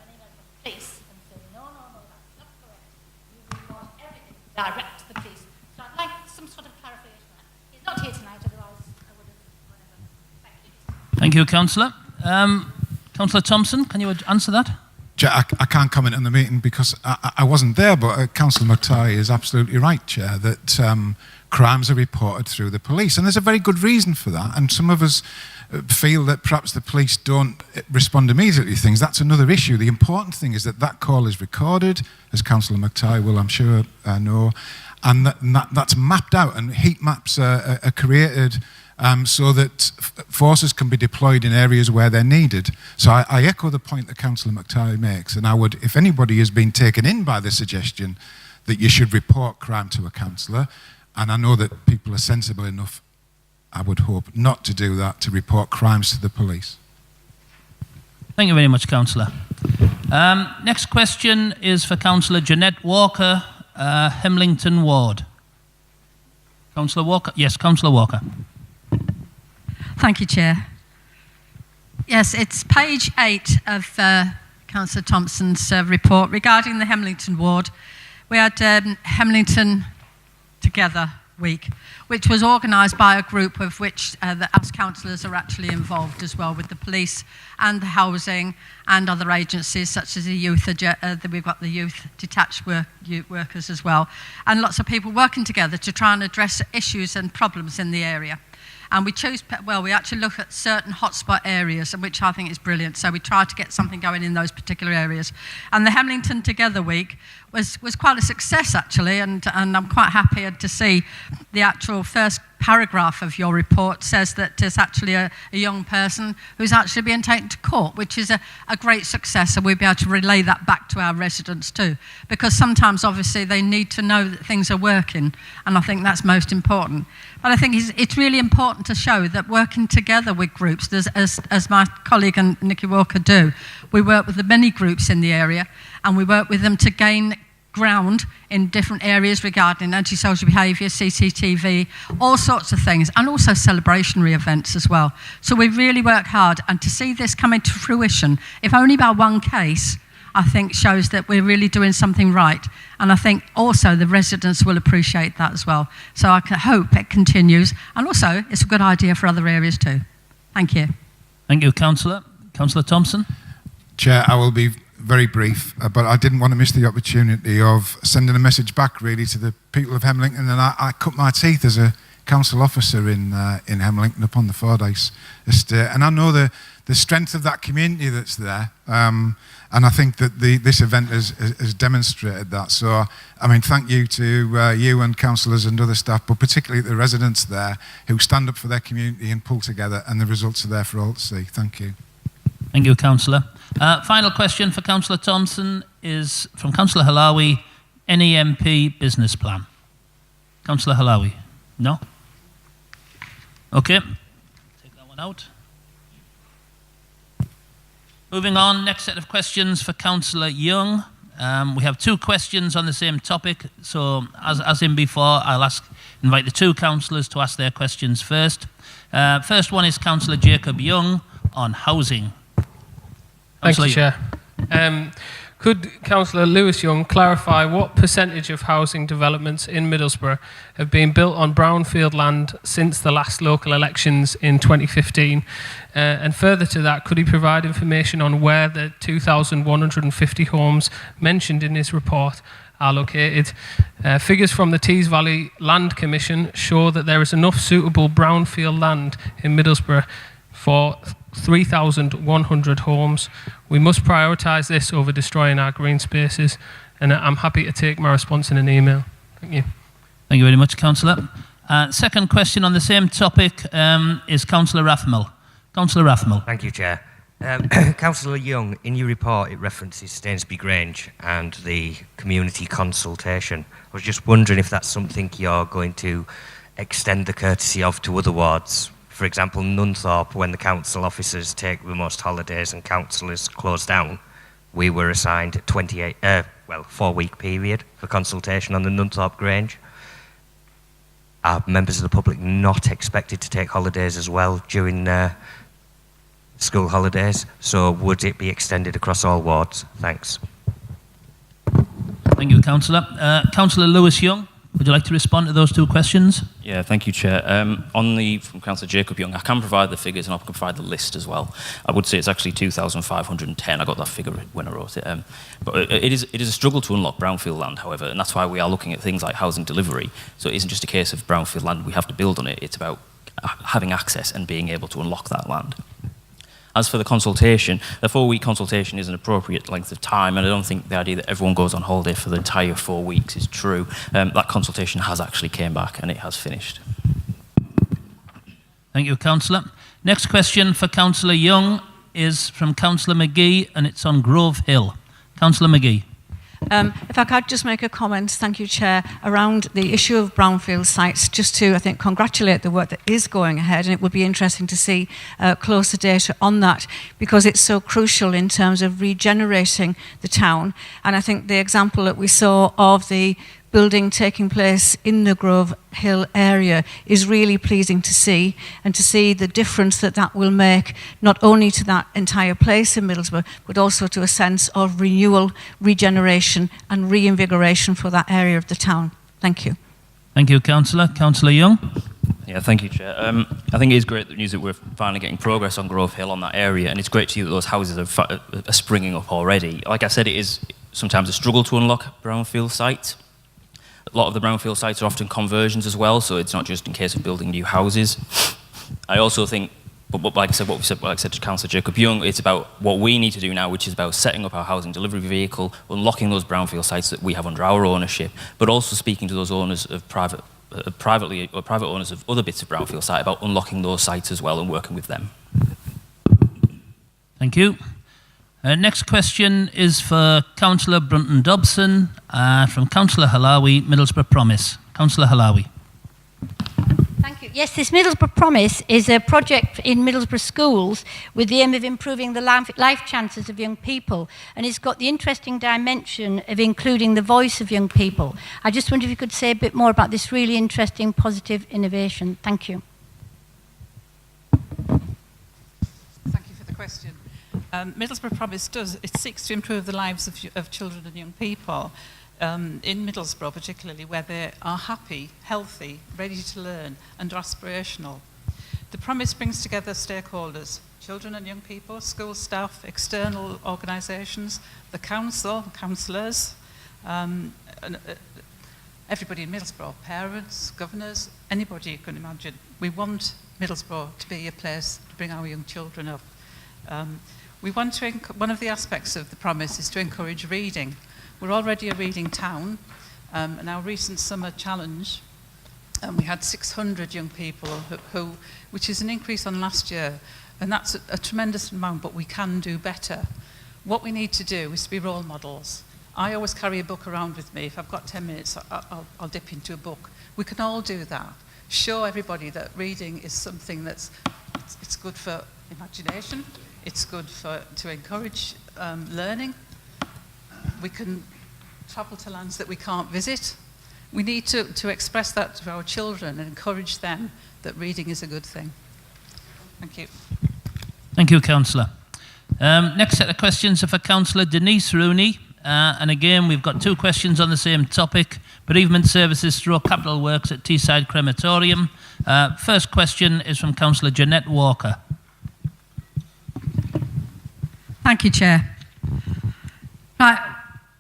email from the police and said, no, that's not correct. You report everything direct to the police. So I'd like some sort of clarification on that. He's not here tonight, otherwise I would have, whatever. Thank you. Thank you, Councillor. Councillor Thompson, can you answer that? Chair, I can't comment on the meeting because I wasn't there, but Councillor McTighe is absolutely right, Chair, that crimes are reported through the police. And there's a very good reason for that. And some of us feel that perhaps the police don't respond immediately to things. That's another issue. The important thing is that that call is recorded, as Councillor McTighe will, I'm sure, know, and that's mapped out, and heat maps are created so that forces can be deployed in areas where they're needed. So I echo the point that Councillor McTighe makes, and I would, if anybody has been taken in by the suggestion that you should report crime to a councillor, and I know that people are sensible enough, I would hope, not to do that, to report crimes to the police. Thank you very much, Councillor. Next question is for Councillor Jeanette Walker, Hemlington Ward. Councillor Walker? Yes, Councillor Walker. Thank you, Chair. Yes, it's page 8 of Councillor Thompson's report regarding the Hemlington Ward. We had Hemlington Together Week, which was organised by a group of which the us councillors are actually involved as well, with the police and the housing and other agencies such as the youth. We've got the youth detached workers as well, and lots of people working together to try and address issues and problems in the area. And we chose, well, we actually look at certain hotspot areas, which I think is brilliant. So we tried to get something going in those particular areas. And the Hemlington Together Week was quite a success, actually. And I'm quite happy to see the actual first paragraph of your report says that there's actually a young person who's actually being taken to court, which is a great success. And we'll be able to relay that back to our residents too. Because sometimes, obviously, they need to know that things are working. And I think that's most important. But I think it's really important to show that working together with groups, as my colleague and Nicky Walker do, we work with the many groups in the area, and we work with them to gain ground in different areas regarding antisocial behaviour, CCTV, all sorts of things, and also celebrationary events as well. So we really work hard, and to see this coming to fruition, if only by one case, I think shows that we're really doing something right. And I think also the residents will appreciate that as well. So I hope it continues. And also, it's a good idea for other areas too. Thank you. Thank you, Councillor. Councillor Thompson. Chair, I will be very brief, but I didn't want to miss the opportunity of sending a message back really to the people of Hemlington. And I cut my teeth as a council officer in Hemlington upon the Fordyce estate. And I know the strength of that community that's there. And I think that this event has demonstrated that. So, I mean, thank you to you and councillors and other staff, but particularly the residents there who stand up for their community and pull together, and the results are there for all to see. Thank you. Thank you, Councillor. Final question for Councillor Thompson is from Councillor Halawi, NEMP business plan. Councillor Halawi? No? Okay. Take that one out. Moving on, next set of questions for Councillor Young. We have 2 questions on the same topic. So, as in before, I'll invite the 2 councillors to ask their questions first. First one is Councillor Jacob Young on housing. Thank you, Chair. Could Councillor Lewis Young clarify what percentage of housing developments in Middlesbrough have been built on brownfield land since the last local elections in 2015? And further to that, could he provide information on where the 2,150 homes mentioned in his report are located? Figures from the Tees Valley Land Commission show that there is enough suitable brownfield land in Middlesbrough for 3,100 homes. We must prioritise this over destroying our green spaces, and I'm happy to take my response in an email. Thank you. Thank you very much, Councillor. Second question on the same topic is Councillor Rathmell. Councillor Rathmell. Thank you, Chair. Councillor Young, in your report it references Stainsby Grange and the community consultation. I was just wondering if that's something you're going to extend the courtesy of to other wards. For example, Nunthorpe, when the council officers take the most holidays and councillors close down, we were assigned a 4-week period for consultation on the Nunthorpe Grange. Are members of the public not expected to take holidays as well during school holidays? So would it be extended across all wards? Thanks. Thank you, Councillor. Councillor Lewis Young, would you like to respond to those 2 questions? Yeah, thank you, Chair. From Councillor Jacob Young, I can provide the figures and I can provide the list as well. I would say it's actually 2,510. I got that figure when I wrote it. But it is a struggle to unlock brownfield land, however, and that's why we are looking at things like housing delivery. So it isn't just a case of brownfield land, we have to build on it. It's about having access and being able to unlock that land. As for the consultation, the 4-week consultation is an appropriate length of time, and I don't think the idea that everyone goes on holiday for the entire 4 weeks is true. That consultation has actually came back and it has finished. Thank you, Councillor. Next question for Councillor Young is from Councillor McGee, and it's on Grove Hill. Councillor McGee. If I could just make a comment, thank you, Chair, around the issue of brownfield sites, just to, I think, congratulate the work that is going ahead, and it would be interesting to see closer data on that, because it's so crucial in terms of regenerating the town. And I think the example that we saw of the building taking place in the Grove Hill area is really pleasing to see, and to see the difference that that will make not only to that entire place in Middlesbrough, but also to a sense of renewal, regeneration and reinvigoration for that area of the town. Thank you. Thank you, Councillor. Councillor Young. Yeah, thank you, Chair. I think it is great news that we're finally getting progress on Grove Hill on that area, and it's great to see that those houses are springing up already. Like I said, it is sometimes a struggle to unlock brownfield sites. A lot of the brownfield sites are often conversions as well, so it's not just in case of building new houses. I also think, but like I said to Councillor Jacob Young, it's about what we need to do now, which is about setting up our housing delivery vehicle, unlocking those brownfield sites that we have under our ownership, but also speaking to those owners of private owners of other bits of brownfield site about unlocking those sites as well and working with them. Thank you. Next question is for Councillor Brunton Dobson from Councillor Halawi, Middlesbrough Promise. Councillor Halawi. Thank you. Yes, this Middlesbrough Promise is a project in Middlesbrough schools with the aim of improving the life chances of young people, and it's got the interesting dimension of including the voice of young people. I just wonder if you could say a bit more about this really interesting, positive innovation. Thank you. Thank you for the question. Middlesbrough Promise seeks to improve the lives of children and young people in Middlesbrough, particularly where they are happy, healthy, ready to learn and aspirational. The Promise brings together stakeholders, children and young people, school staff, external organisations, the council, councillors, everybody in Middlesbrough, parents, governors, anybody you can imagine. We want Middlesbrough to be a place to bring our young children up. We want to, one of the aspects of the Promise is to encourage reading. We're already a reading town, and our recent summer challenge, we had 600 young people who, which is an increase on last year, and that's a tremendous amount, but we can do better. What we need to do is to be role models. I always carry a book around with me. If I've got 10 minutes, I'll dip into a book. We can all do that. Show everybody that reading is something that's it's good for imagination. It's good to encourage learning. we can travel to lands that we can't visit. We need to express that to our children and encourage them that reading is a good thing. Thank you. Thank you, Councillor. Next set of questions are for Councillor Denise Rooney. And again, we've got 2 questions on the same topic: bereavement services through capital works at Teesside Crematorium. First question is from Councillor Jeanette Walker. Thank you, Chair. Right,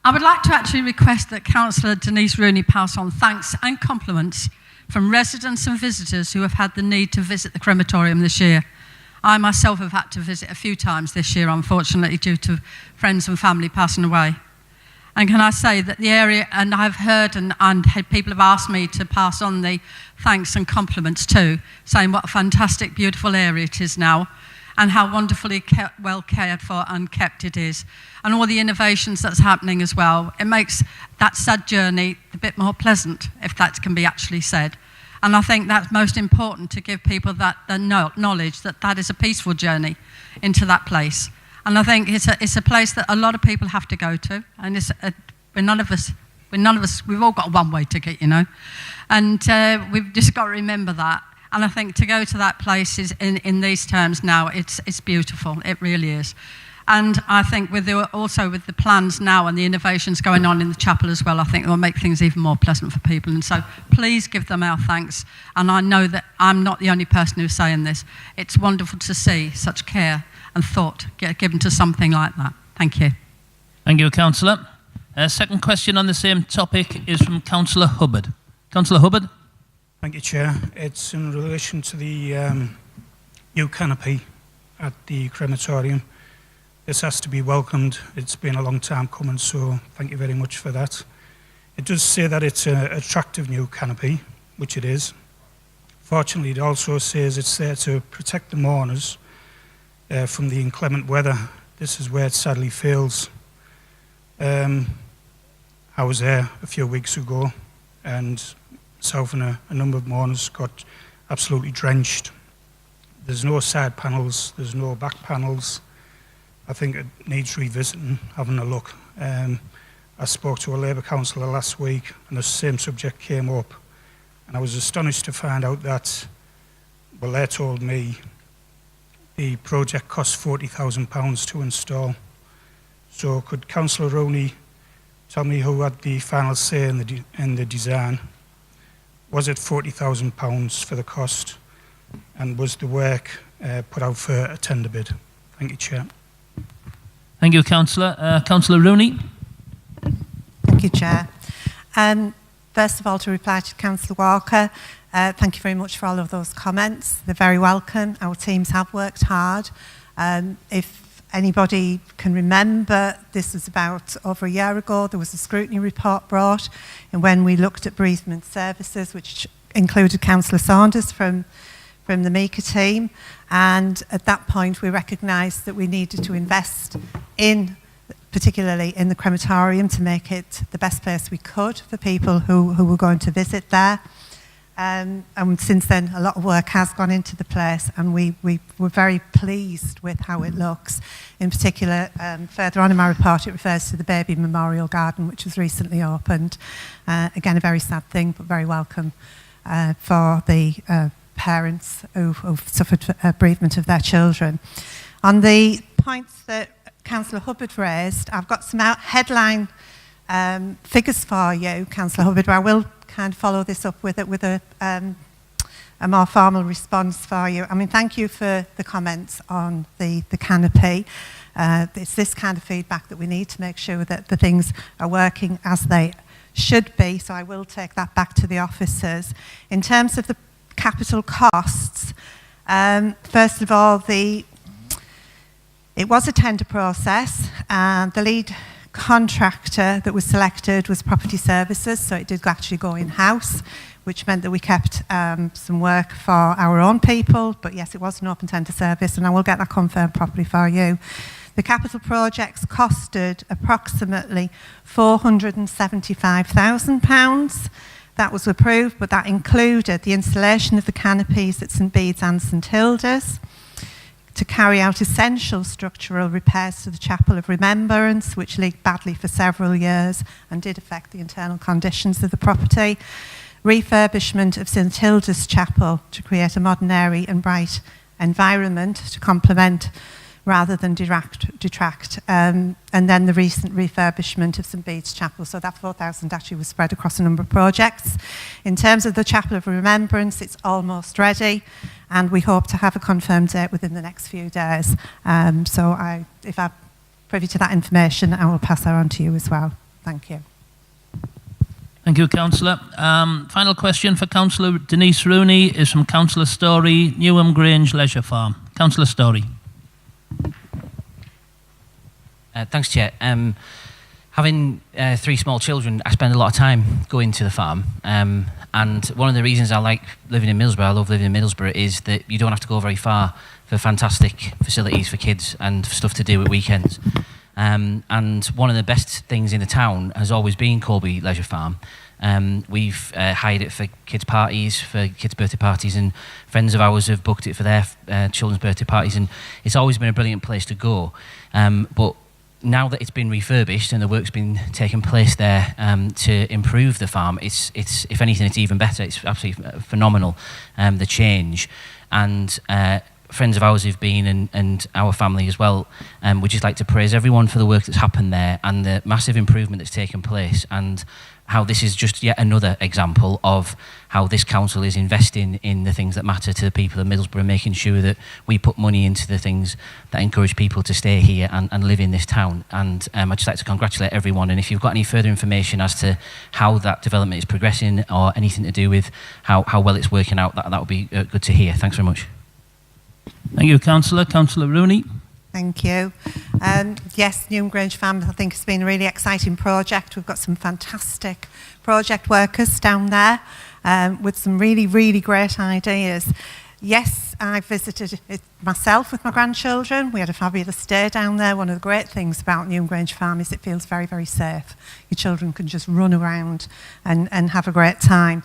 I would like to actually request that Councillor Denise Rooney pass on thanks and compliments from residents and visitors who have had the need to visit the crematorium this year. I myself have had to visit a few times this year, unfortunately, due to friends and family passing away. And can I say that the area, and I've heard and people have asked me to pass on the thanks and compliments too, saying what a fantastic, beautiful area it is now, and how wonderfully well cared for and kept it is, and all the innovations that's happening as well. It makes that sad journey a bit more pleasant, if that can be actually said. And I think that's most important, to give people that the knowledge that that is a peaceful journey into that place. And I think it's a place that a lot of people have to go to, and we've all got a one-way ticket, you know, and we've just got to remember that. And I think to go to that place is, in these terms now, it's beautiful. It really is. And I think also with the plans now and the innovations going on in the chapel as well, I think it will make things even more pleasant for people. And so please give them our thanks. And I know that I'm not the only person who's saying this. It's wonderful to see such care and thought get given to something like that. Thank you. Thank you, Councillor. Second question on the same topic is from Councillor Hubbard. Councillor Hubbard. Thank you, Chair. It's in relation to the new canopy at the crematorium. This has to be welcomed. It's been a long time coming, so thank you very much for that. It does say that it's an attractive new canopy, which it is. Fortunately, it also says it's there to protect the mourners from the inclement weather. This is where it sadly fails. I was there a few weeks ago, and myself and a number of mourners got absolutely drenched. There's no side panels, there's no back panels. I think it needs revisiting, having a look. I spoke to a Labour councillor last week, and the same subject came up. And I was astonished to find out that, well, they told me the project cost £40,000 to install. So could Councillor Rooney tell me who had the final say in the design? Was it £40,000 for the cost? And was the work put out for a tender bid? Thank you, Chair. Thank you, Councillor. Councillor Rooney. Thank you, Chair. First of all, to reply to Councillor Walker, thank you very much for all of those comments. They're very welcome. Our teams have worked hard. If anybody can remember, this was about over a year ago. There was a scrutiny report brought, and when we looked at bereavement services, which included Councillor Saunders from the Meeker team, and at that point we recognised that we needed to invest particularly in the crematorium, to make it the best place we could for people who were going to visit there. And since then, a lot of work has gone into the place, and we were very pleased with how it looks. In particular, further on in my report, it refers to the Baby Memorial Garden, which was recently opened. Again, a very sad thing, but very welcome for the parents who've suffered bereavement of their children. On the points that Councillor Hubbard raised, I've got some headline figures for you, Councillor Hubbard, but I will kind of follow this up with a more formal response for you. I mean, thank you for the comments on the canopy. It's this kind of feedback that we need to make sure that the things are working as they should be, so I will take that back to the officers. In terms of the capital costs, first of all, it was a tender process, and the lead contractor that was selected was Property Services, so it did actually go in-house, which meant that we kept some work for our own people, but yes, it was an open tender service, and I will get that confirmed properly for you. The capital projects costed approximately £475,000. That was approved, but that included the installation of the canopies at St Bede's and St Hilda's, to carry out essential structural repairs to the Chapel of Remembrance, which leaked badly for several years and did affect the internal conditions of the property. Refurbishment of St Hilda's Chapel to create a modern, airy and bright environment to complement rather than detract. And then the recent refurbishment of St Bede's Chapel. So that 4,000 actually was spread across a number of projects. In terms of the Chapel of Remembrance, it's almost ready, and we hope to have a confirmed date within the next few days. So if I'm privy to that information, I will pass that on to you as well. Thank you. Thank you, Councillor. Final question for Councillor Denise Rooney is from Councillor Story, Newham Grange Leisure Farm. Councillor Story. Thanks, Chair. Having 3 small children, I spend a lot of time going to the farm. And one of the reasons I like living in Middlesbrough, I love living in Middlesbrough, is that you don't have to go very far for fantastic facilities for kids and stuff to do at weekends. And one of the best things in the town has always been Colby Leisure Farm. We've hired it for kids' parties, for kids' birthday parties, and friends of ours have booked it for their children's birthday parties, and it's always been a brilliant place to go. But now that it's been refurbished and the work's been taking place there to improve the farm, it's if anything, it's even better. It's absolutely phenomenal, the change. And friends of ours who've been, and our family as well, we'd just like to praise everyone for the work that's happened there and the massive improvement that's taken place, and how this is just yet another example of how this council is investing in the things that matter to the people of Middlesbrough, making sure that we put money into the things that encourage people to stay here and live in this town. And I'd just like to congratulate everyone, and if you've got any further information as to how that development is progressing or anything to do with how well it's working out, that would be good to hear. Thanks very much. Thank you, Councillor. Councillor Rooney. Thank you. Yes, Newham Grange Farm, I think it's been a really exciting project. We've got some fantastic project workers down there with some really, really great ideas. Yes, I visited it myself with my grandchildren. We had a fabulous day down there. One of the great things about Newham Grange Farm is it feels very, very safe. Your children can just run around and have a great time.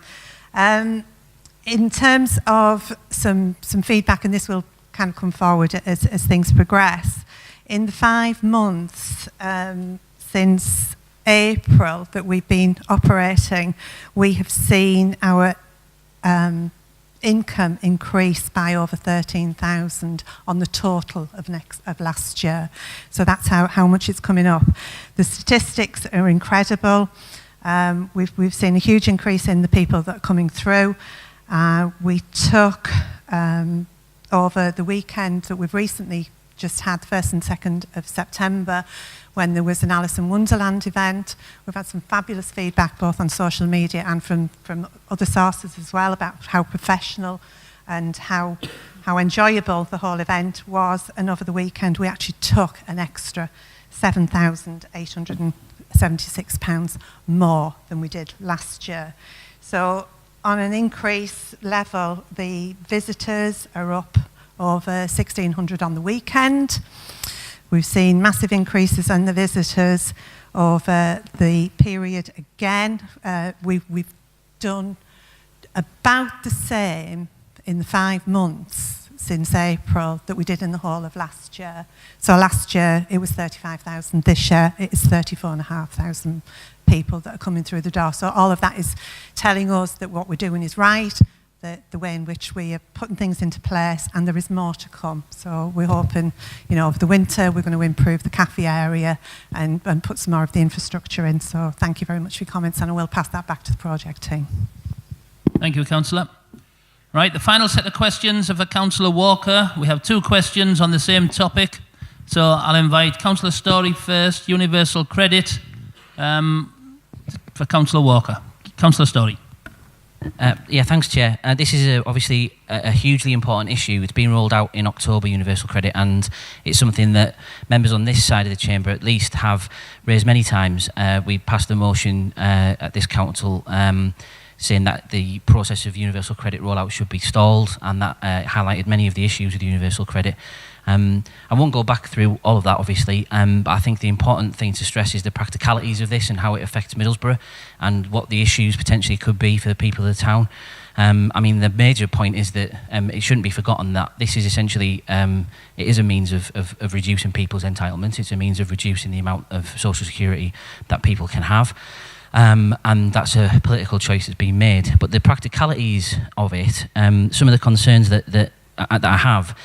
In terms of some feedback, and this will kind of come forward as things progress. In the 5 months since April that we've been operating, we have seen our income increase by over 13,000 on the total of last year. So that's how much it's coming up. The statistics are incredible. We've seen a huge increase in the people that are coming through. We took over the weekend that we've recently just had, the 1st and 2nd of September, when there was an Alice in Wonderland event. We've had some fabulous feedback both on social media and from other sources as well about how professional and how enjoyable the whole event was. And over the weekend we actually took an extra £7,876 more than we did last year. So on an increase level, the visitors are up over 1,600 on the weekend. We've seen massive increases in the visitors over the period again. We've done about the same in the 5 months since April that we did in the whole of last year. So last year it was 35,000. This year it is 34,500 people that are coming through the door. So all of that is telling us that what we're doing is right, the way in which we are putting things into place, and there is more to come. So we're hoping, over the winter we're going to improve the cafe area and put some more of the infrastructure in. So thank you very much for your comments, and I will pass that back to the project team. Thank you, Councillor. Right, the final set of questions are for Councillor Walker. We have 2 questions on the same topic. So I'll invite Councillor Story first, universal credit, for Councillor Walker. Councillor Story. Yeah, thanks, Chair. This is obviously a hugely important issue. It's been rolled out in October, universal credit, and it's something that members on this side of the chamber at least have raised many times. We passed a motion at this council saying that the process of universal credit rollout should be stalled, and that highlighted many of the issues with universal credit. I won't go back through all of that, obviously, but I think the important thing to stress is the practicalities of this and how it affects Middlesbrough and what the issues potentially could be for the people of the town. I mean, the major point is that it shouldn't be forgotten that this is essentially, it is a means of reducing people's entitlements. It's a means of reducing the amount of social security that people can have. And that's a political choice that's been made. But the practicalities of it, some of the concerns that I have,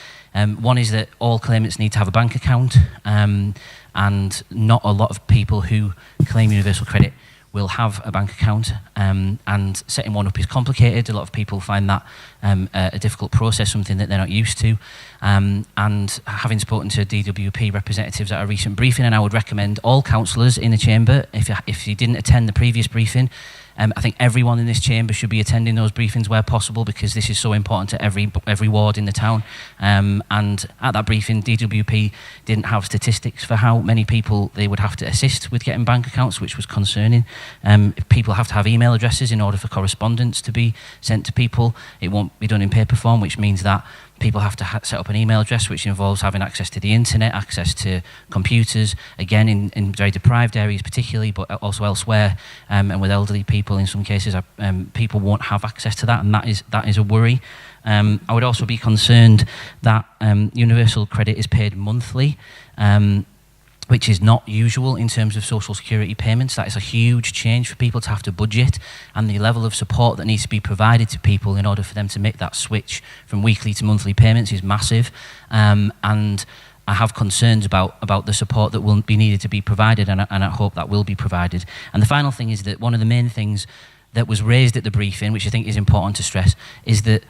one is that all claimants need to have a bank account, and not a lot of people who claim universal credit will have a bank account, and setting one up is complicated. A lot of people find that a difficult process, something that they're not used to. And having spoken to DWP representatives at a recent briefing, and I would recommend all councillors in the chamber, if you didn't attend the previous briefing, I think everyone in this chamber should be attending those briefings where possible, because this is so important to every ward in the town. And at that briefing, DWP didn't have statistics for how many people they would have to assist with getting bank accounts, which was concerning. If people have to have email addresses in order for correspondence to be sent to people, it won't be done in paper form, which means that people have to set up an email address, which involves having access to the internet, access to computers, again in very deprived areas particularly, but also elsewhere, and with elderly people in some cases, people won't have access to that, and that is a worry. I would also be concerned that universal credit is paid monthly, which is not usual in terms of social security payments. That is a huge change for people to have to budget, and the level of support that needs to be provided to people in order for them to make that switch from weekly to monthly payments is massive. And I have concerns about the support that will be needed to be provided, and I hope that will be provided. And the final thing is that one of the main things that was raised at the briefing, which I think is important to stress, is that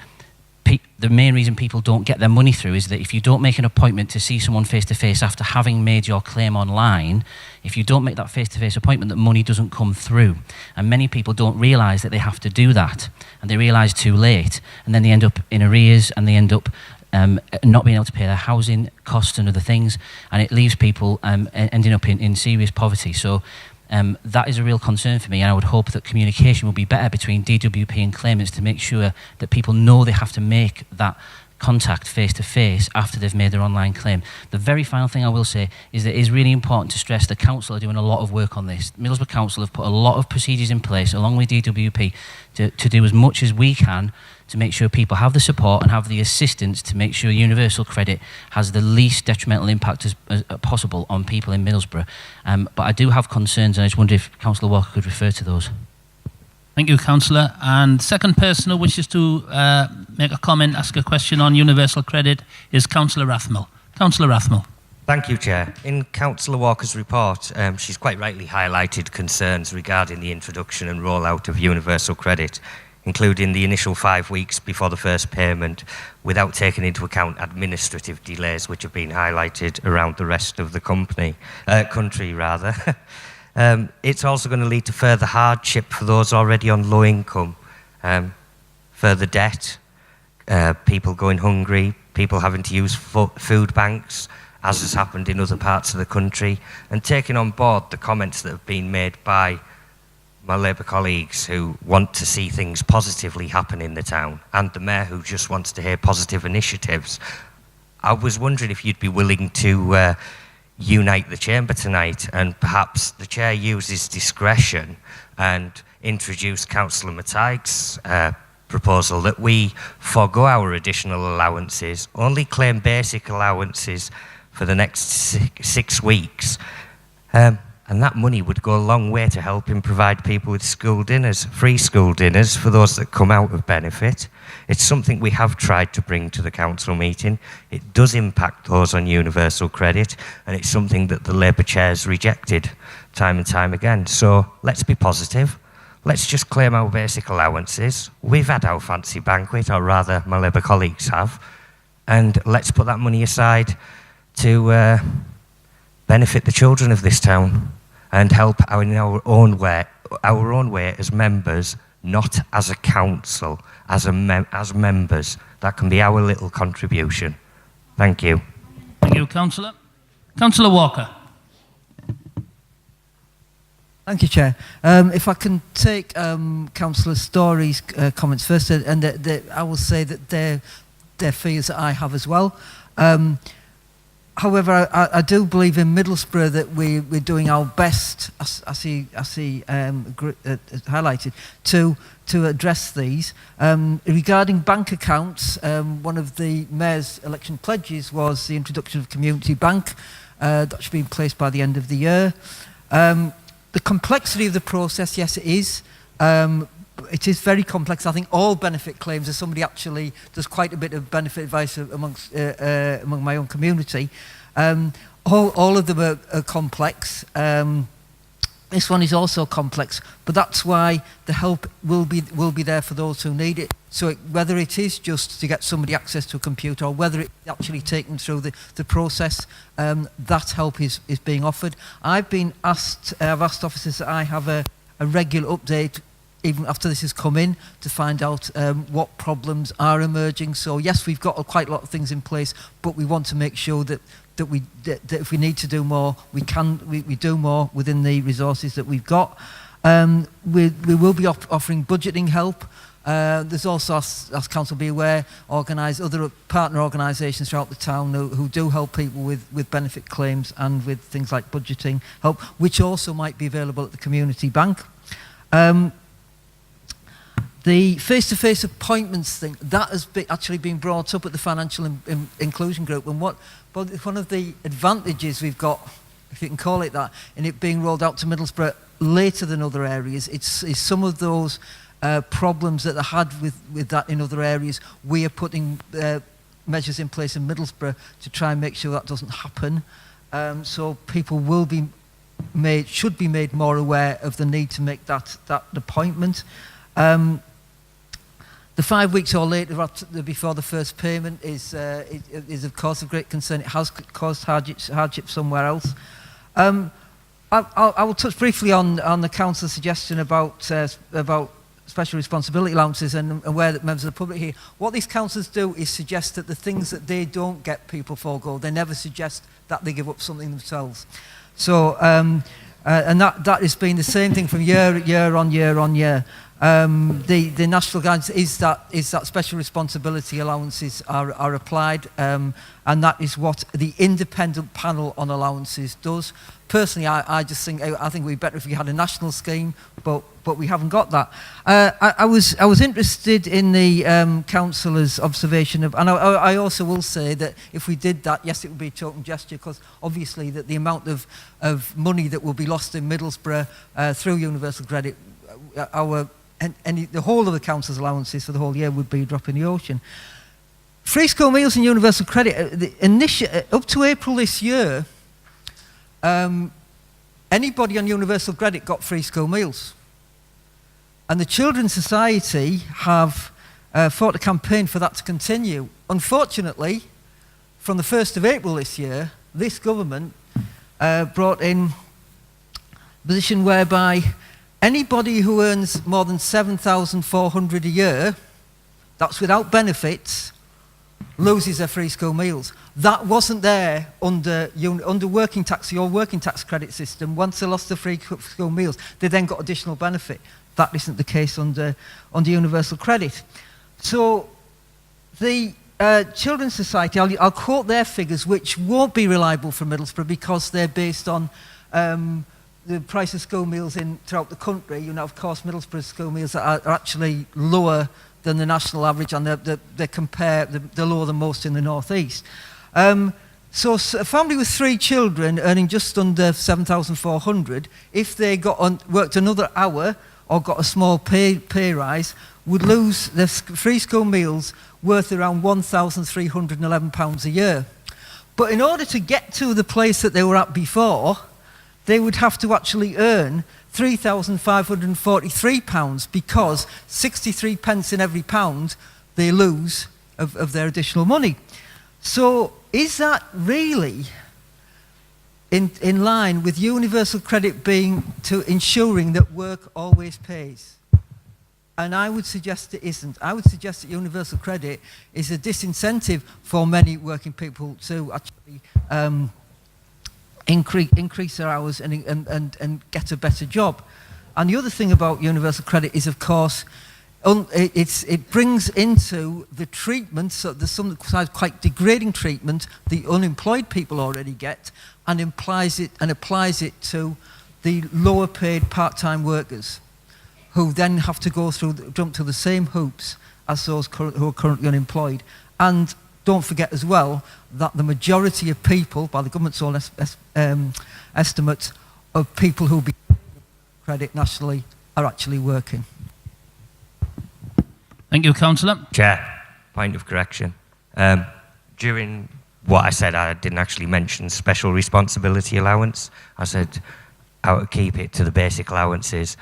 the main reason people don't get their money through is that if you don't make an appointment to see someone face-to-face after having made your claim online, if you don't make that face-to-face appointment, that money doesn't come through. And many people don't realise that they have to do that, and they realise too late, and then they end up in arrears, and they end up not being able to pay their housing costs and other things, and it leaves people ending up in serious poverty. So that is a real concern for me, and I would hope that communication will be better between DWP and claimants to make sure that people know they have to make that contact face-to-face after they've made their online claim. The very final thing I will say is that it is really important to stress the council are doing a lot of work on this. Middlesbrough Council have put a lot of procedures in place, along with DWP, to do as much as we can to make sure people have the support and have the assistance to make sure universal credit has the least detrimental impact as possible on people in Middlesbrough. But I do have concerns, and I just wonder if Councillor Walker could refer to those. Thank you, Councillor. And second person who wishes to make a comment, ask a question on universal credit is Councillor Rathmell. Councillor Rathmell. Thank you, Chair. In Councillor Walker's report, she's quite rightly highlighted concerns regarding the introduction and rollout of universal credit, including the initial 5 weeks before the first payment, without taking into account administrative delays which have been highlighted around the rest of the country. It's also going to lead to further hardship for those already on low income, further debt, people going hungry, people having to use food banks, as has happened in other parts of the country, and taking on board the comments that have been made by my Labour colleagues who want to see things positively happen in the town, and the Mayor who just wants to hear positive initiatives. I was wondering if you'd be willing to unite the chamber tonight, and perhaps the Chair uses discretion and introduce Councillor Matteig's proposal that we forego our additional allowances, only claim basic allowances for the next 6 weeks. And that money would go a long way to helping provide people with school dinners, free school dinners for those that come out of benefit. It's something we have tried to bring to the council meeting. It does impact those on universal credit, and it's something that the Labour chairs rejected time and time again. So let's be positive. Let's just claim our basic allowances. We've had our fancy banquet, or rather my Labour colleagues have, and let's put that money aside to benefit the children of this town and help in our own way as members, not as a council, as members. That can be our little contribution. Thank you. Thank you, Councillor. Councillor Walker. Thank you, Chair. If I can take Councillor Story's comments first, and I will say that they're fears that I have as well. However, I do believe in Middlesbrough that we're doing our best, as he highlighted, to address these. Regarding bank accounts, one of the Mayor's election pledges was the introduction of Community Bank. That should be in place by the end of the year. The complexity of the process, yes, it is. It is very complex. I think all benefit claims, as somebody actually does quite a bit of benefit advice among my own community, all of them are complex. This one is also complex, but that's why the help will be there for those who need it. So whether it is just to get somebody access to a computer or whether it's actually taken through the process, that help is being offered. I've asked officers that I have a regular update even after this has come in to find out what problems are emerging. So yes, we've got quite a lot of things in place, but we want to make sure that if we need to do more, we do more within the resources that we've got. We will be offering budgeting help. There's also, as Council be aware, other partner organisations throughout the town who do help people with benefit claims and with things like budgeting help, which also might be available at the Community Bank. The face-to-face appointments thing, that has actually been brought up at the Financial Inclusion Group, and one of the advantages we've got, if you can call it that, in it being rolled out to Middlesbrough later than other areas, is some of those problems that they had with that in other areas. We are putting measures in place in Middlesbrough to try and make sure that doesn't happen. So people should be made more aware of the need to make that appointment. The 5 weeks or later before the first payment is of course of great concern. It has caused hardship somewhere else. I will touch briefly on the Council's suggestion about special responsibility allowances and where that members of the public here. What these councils do is suggest that the things that they don't get people forego. They never suggest that they give up something themselves. So and that has been the same thing from year on year. The national guidance is that special responsibility allowances are applied, and that is what the independent panel on allowances does. Personally, I just think it would be better if we had a national scheme, but we haven't got that. I was interested in the councillor's observation of, and I also will say that if we did that, yes, it would be a token gesture, because obviously that the amount of money that will be lost in Middlesbrough through universal credit, the whole of the council's allowances for the whole year would be a drop in the ocean. Free school meals and universal credit, up to April this year, anybody on universal credit got free school meals. And the Children's Society have fought a campaign for that to continue. Unfortunately, from the 1st of April this year, this government brought in a position whereby anybody who earns more than $7,400 a year, that's without benefits, loses their free school meals. That wasn't there under working tax, your working tax credit system. Once they lost the free school meals, they then got additional benefit. That isn't the case under universal credit. So the Children's Society, I'll quote their figures, which won't be reliable for Middlesbrough because they're based on the price of school meals throughout the country. Of course, Middlesbrough school meals are actually lower than the national average, and they're lower than most in the North East. So a family with 3 children earning just under $7,400, if they worked another hour or got a small pay rise, would lose their free school meals worth around £1,311 a year. But in order to get to the place that they were at before, they would have to actually earn £3,543 because 63 pence in every pound they lose of their additional money. So is that really in line with universal credit being to ensuring that work always pays? And I would suggest it isn't. I would suggest that universal credit is a disincentive for many working people to actually increase their hours and get a better job. And the other thing about universal credit is, of course, it brings into the treatment, so there's some quite degrading treatment the unemployed people already get, and applies it to the lower paid part-time workers, who then have to jump through the same hoops as those who are currently unemployed. And don't forget as well that the majority of people, by the government's own estimates, of people who be credit nationally are actually working. Thank you, Councillor. Chair, point of correction. During what I said, I didn't actually mention special responsibility allowance. I said I would keep it to the basic allowances.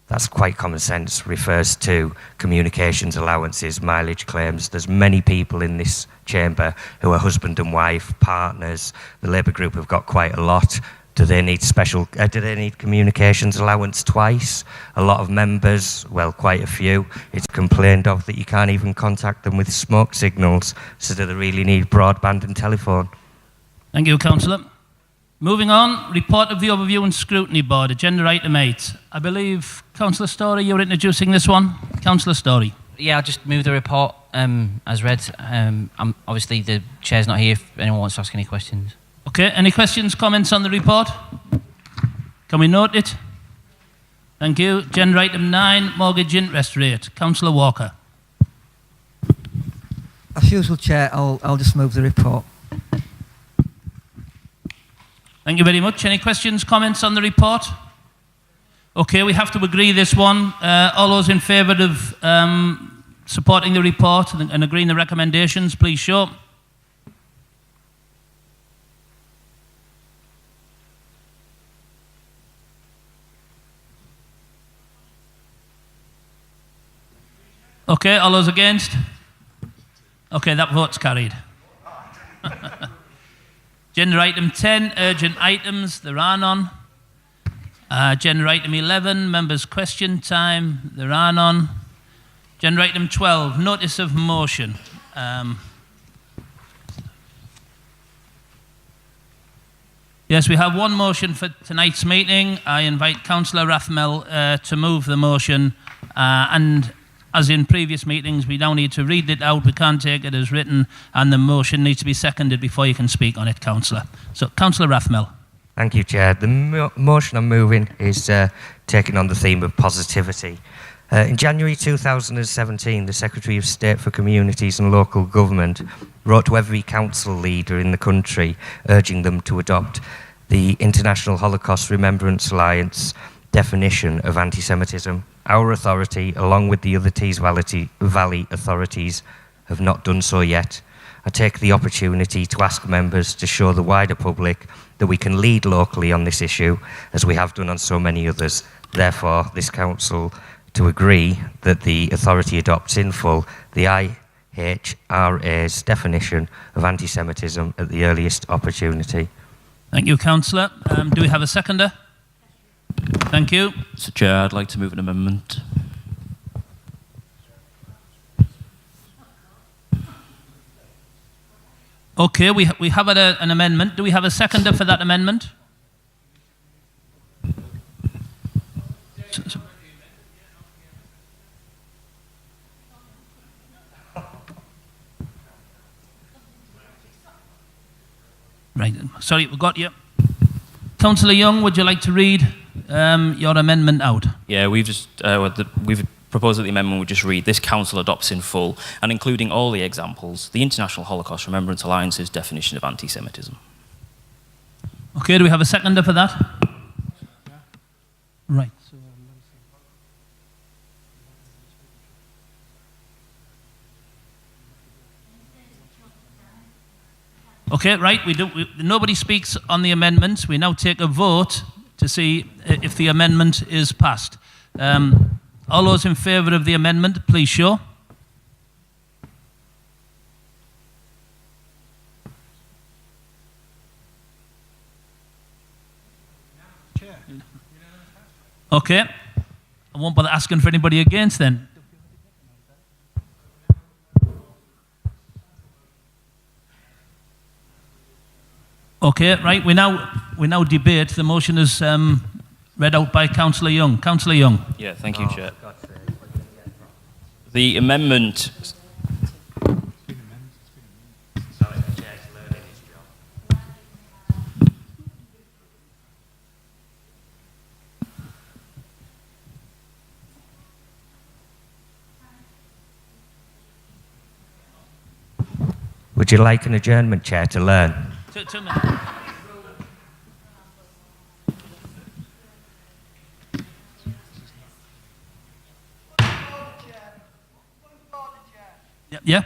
That's quite common sense, refers to communications allowances, mileage claims. There's many people in this chamber who are husband and wife, partners. The Labour group have got quite a lot. Do they need communications allowance twice? A lot of members, well, quite a few, it's complained of that you can't even contact them with smoke signals. So do they really need broadband and telephone? Thank you, Councillor. Moving on, report of the Overview and Scrutiny Board, agenda item 8. I believe, Councillor Story, you're introducing this one. Councillor Story. Yeah, I'll just move the report as read. Obviously, the chair's not here if anyone wants to ask any questions. Okay, any questions, comments on the report? Can we note it? Thank you. Agenda item 9, mortgage interest rate. Councillor Walker. As usual, Chair, I'll just move the report. Thank you very much. Any questions, comments on the report? Okay, we have to agree this one. All those in favour of supporting the report and agreeing the recommendations, please show. Okay, all those against? Okay, that vote's carried. Agenda item 10, urgent items. There are none. Agenda item 11, members' question time. There are none. Agenda item 12, notice of motion. Yes, we have one motion for tonight's meeting. I invite Councillor Rathmell to move the motion, and as in previous meetings, we now need to read it out. We can't take it as written, and the motion needs to be seconded before you can speak on it, Councillor. So, Councillor Rathmell. Thank you, Chair. The motion I'm moving is taking on the theme of positivity. In January 2017, the Secretary of State for Communities and Local Government wrote to every council leader in the country, urging them to adopt the International Holocaust Remembrance Alliance definition of anti-Semitism. Our authority, along with the other Tees Valley authorities, have not done so yet. I take the opportunity to ask members to show the wider public that we can lead locally on this issue, as we have done on so many others. Therefore, this council to agree that the authority adopts in full the IHRA's definition of anti-Semitism at the earliest opportunity. Thank you, Councillor. Do we have a seconder? Thank you. Mr. Chair, I'd like to move an amendment. Okay, we have an amendment. Do we have a seconder for that amendment? Right, sorry, we got you. Councillor Young, would you like to read your amendment out? Yeah, we've proposed that the amendment would just read, this council adopts in full, and including all the examples, the International Holocaust Remembrance Alliance's definition of anti-Semitism. Okay, do we have a seconder for that? Right. Okay, right, nobody speaks on the amendments. We now take a vote to see if the amendment is passed. All those in favour of the amendment, please show. Okay, I won't bother asking for anybody against then. Okay, right, we now debate. The motion is read out by Councillor Young. Councillor Young. Yeah, thank you, Chair. The amendment... Would you like an adjournment, Chair, to learn? 2 minutes. Yeah.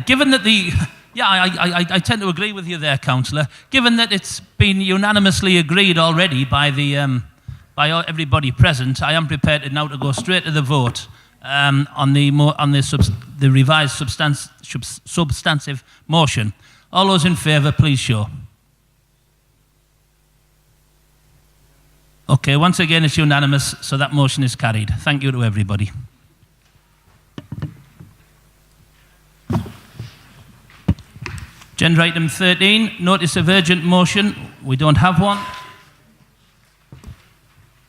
Given that the... Yeah, I tend to agree with you there, Councillor. Given that it's been unanimously agreed already by everybody present, I am prepared now to go straight to the vote on the revised substantive motion. All those in favour, please show. Okay, once again it's unanimous, so that motion is carried. Thank you to everybody. Agenda item 13, notice of urgent motion. We don't have one.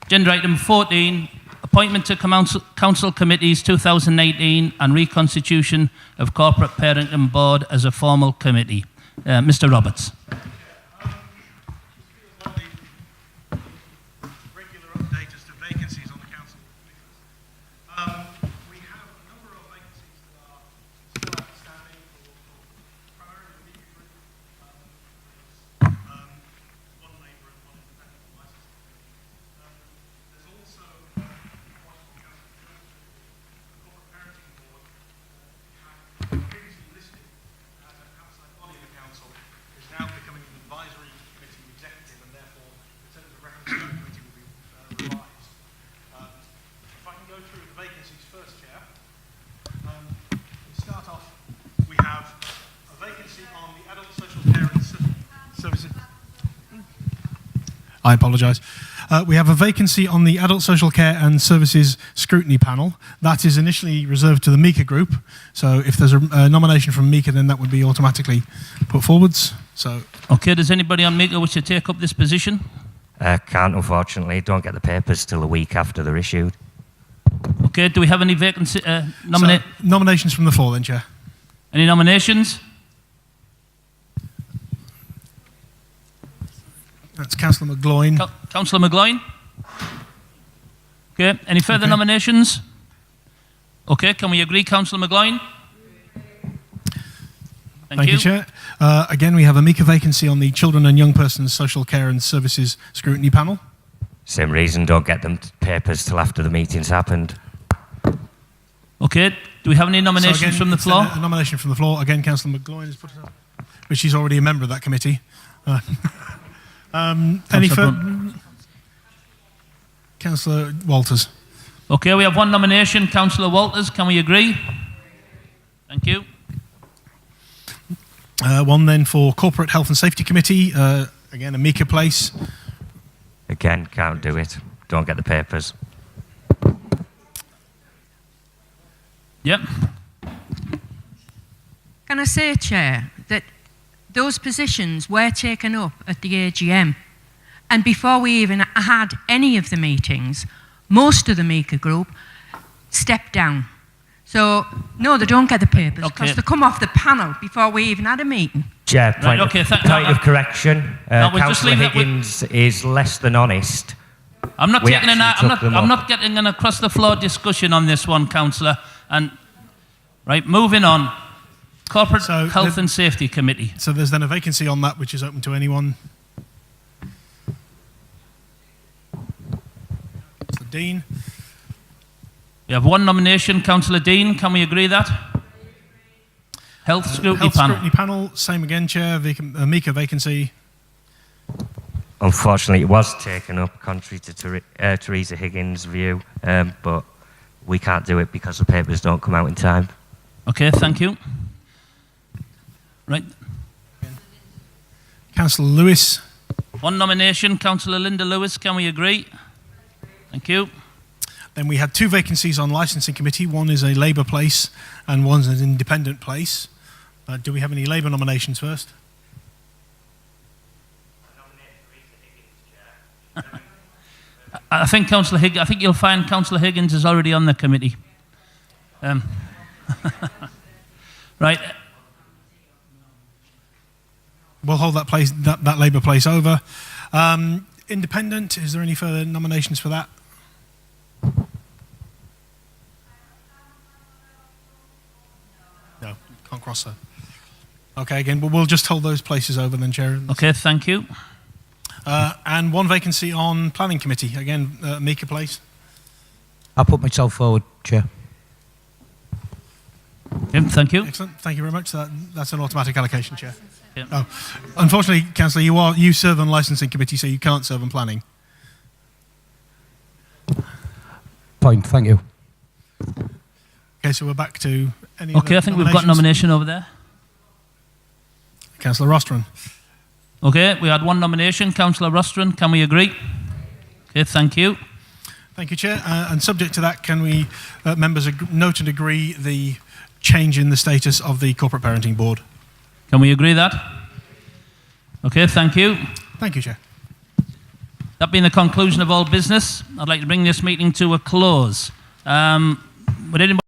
Agenda item 14, appointment to council committees 2018 and reconstitution of corporate parenting board as a formal committee. Mr. Roberts. I apologise. We have a vacancy on the Adult Social Care and Services Scrutiny Panel. That is initially reserved to the MICA group. So if there's a nomination from MICA, then that would be automatically put forwards. So. Okay, does anybody on MICA wish to take up this position? Can't, unfortunately. Don't get the papers till a week after they're issued. Okay, do we have any vacancy nominations from the floor then, Chair? Any nominations? That's Councillor McGloin. Councillor McGloin? Okay, any further nominations? Okay, can we agree, Councillor McGloin? Thank you, Chair. Again, we have a MICA vacancy on the Children and Young Persons Social Care and Services Scrutiny Panel. Same reason, don't get them papers till after the meeting's happened. Okay, do we have any nominations from the floor? A nomination from the floor. Again, Councillor McGloin has put it up, which she's already a member of that committee. Any further? Councillor Walters. Okay, we have one nomination, Councillor Walters. Can we agree? Thank you. One then for Corporate Health and Safety Committee. Again, a MICA place. Again, can't do it. Don't get the papers. Yep. Can I say, Chair, that those positions were taken up at the AGM, and before we even had any of the meetings, most of the MICA group stepped down. So, no, they don't get the papers because they come off the panel before we even had a meeting. Chair, point of correction. Councillor Higgins is less than honest. I'm not getting an across the floor discussion on this one, Councillor. And right, moving on. Corporate Health and Safety Committee. So there's then a vacancy on that which is open to anyone. Councillor Dean. We have one nomination, Councillor Dean. Can we agree that? Health Scrutiny Panel. Scrutiny Panel, same again, Chair. MICA vacancy. Unfortunately, it was taken up, contrary to Teresa Higgins' view, but we can't do it because the papers don't come out in time. Okay, thank you. Right. Councillor Lewis. One nomination, Councillor Linda Lewis. Can we agree? Thank you. Then we had 2 vacancies on licensing committee. One is a Labour place and one's an independent place. Do we have any Labour nominations first? I think I think you'll find Councillor Higgins is already on the committee. Right. We'll hold that place, that Labour place over. Independent, is there any further nominations for that? No, can't cross that. Okay, again, we'll just hold those places over then, Chair. Okay, thank you. And 1 vacancy on planning committee. Again, Mika place. I'll put myself forward, Chair. Yep, thank you. Excellent, thank you very much. That's an automatic allocation, Chair. Yep. Oh, unfortunately, Councillor, you serve on licensing committee, so you can't serve on planning. Point, thank you. Okay, so we're back to any Okay, I think we've got nomination over there. Councillor Rostron. Okay, we had 1 nomination. Councillor Rostron, can we agree? Okay, thank you. Thank you, Chair. And subject to that, can we, members, note and agree the change in the status of the Corporate Parenting Board? Can we agree that? Okay, thank you. Thank you, Chair. That being the conclusion of all business, I'd like to bring this meeting to a close. Would anybody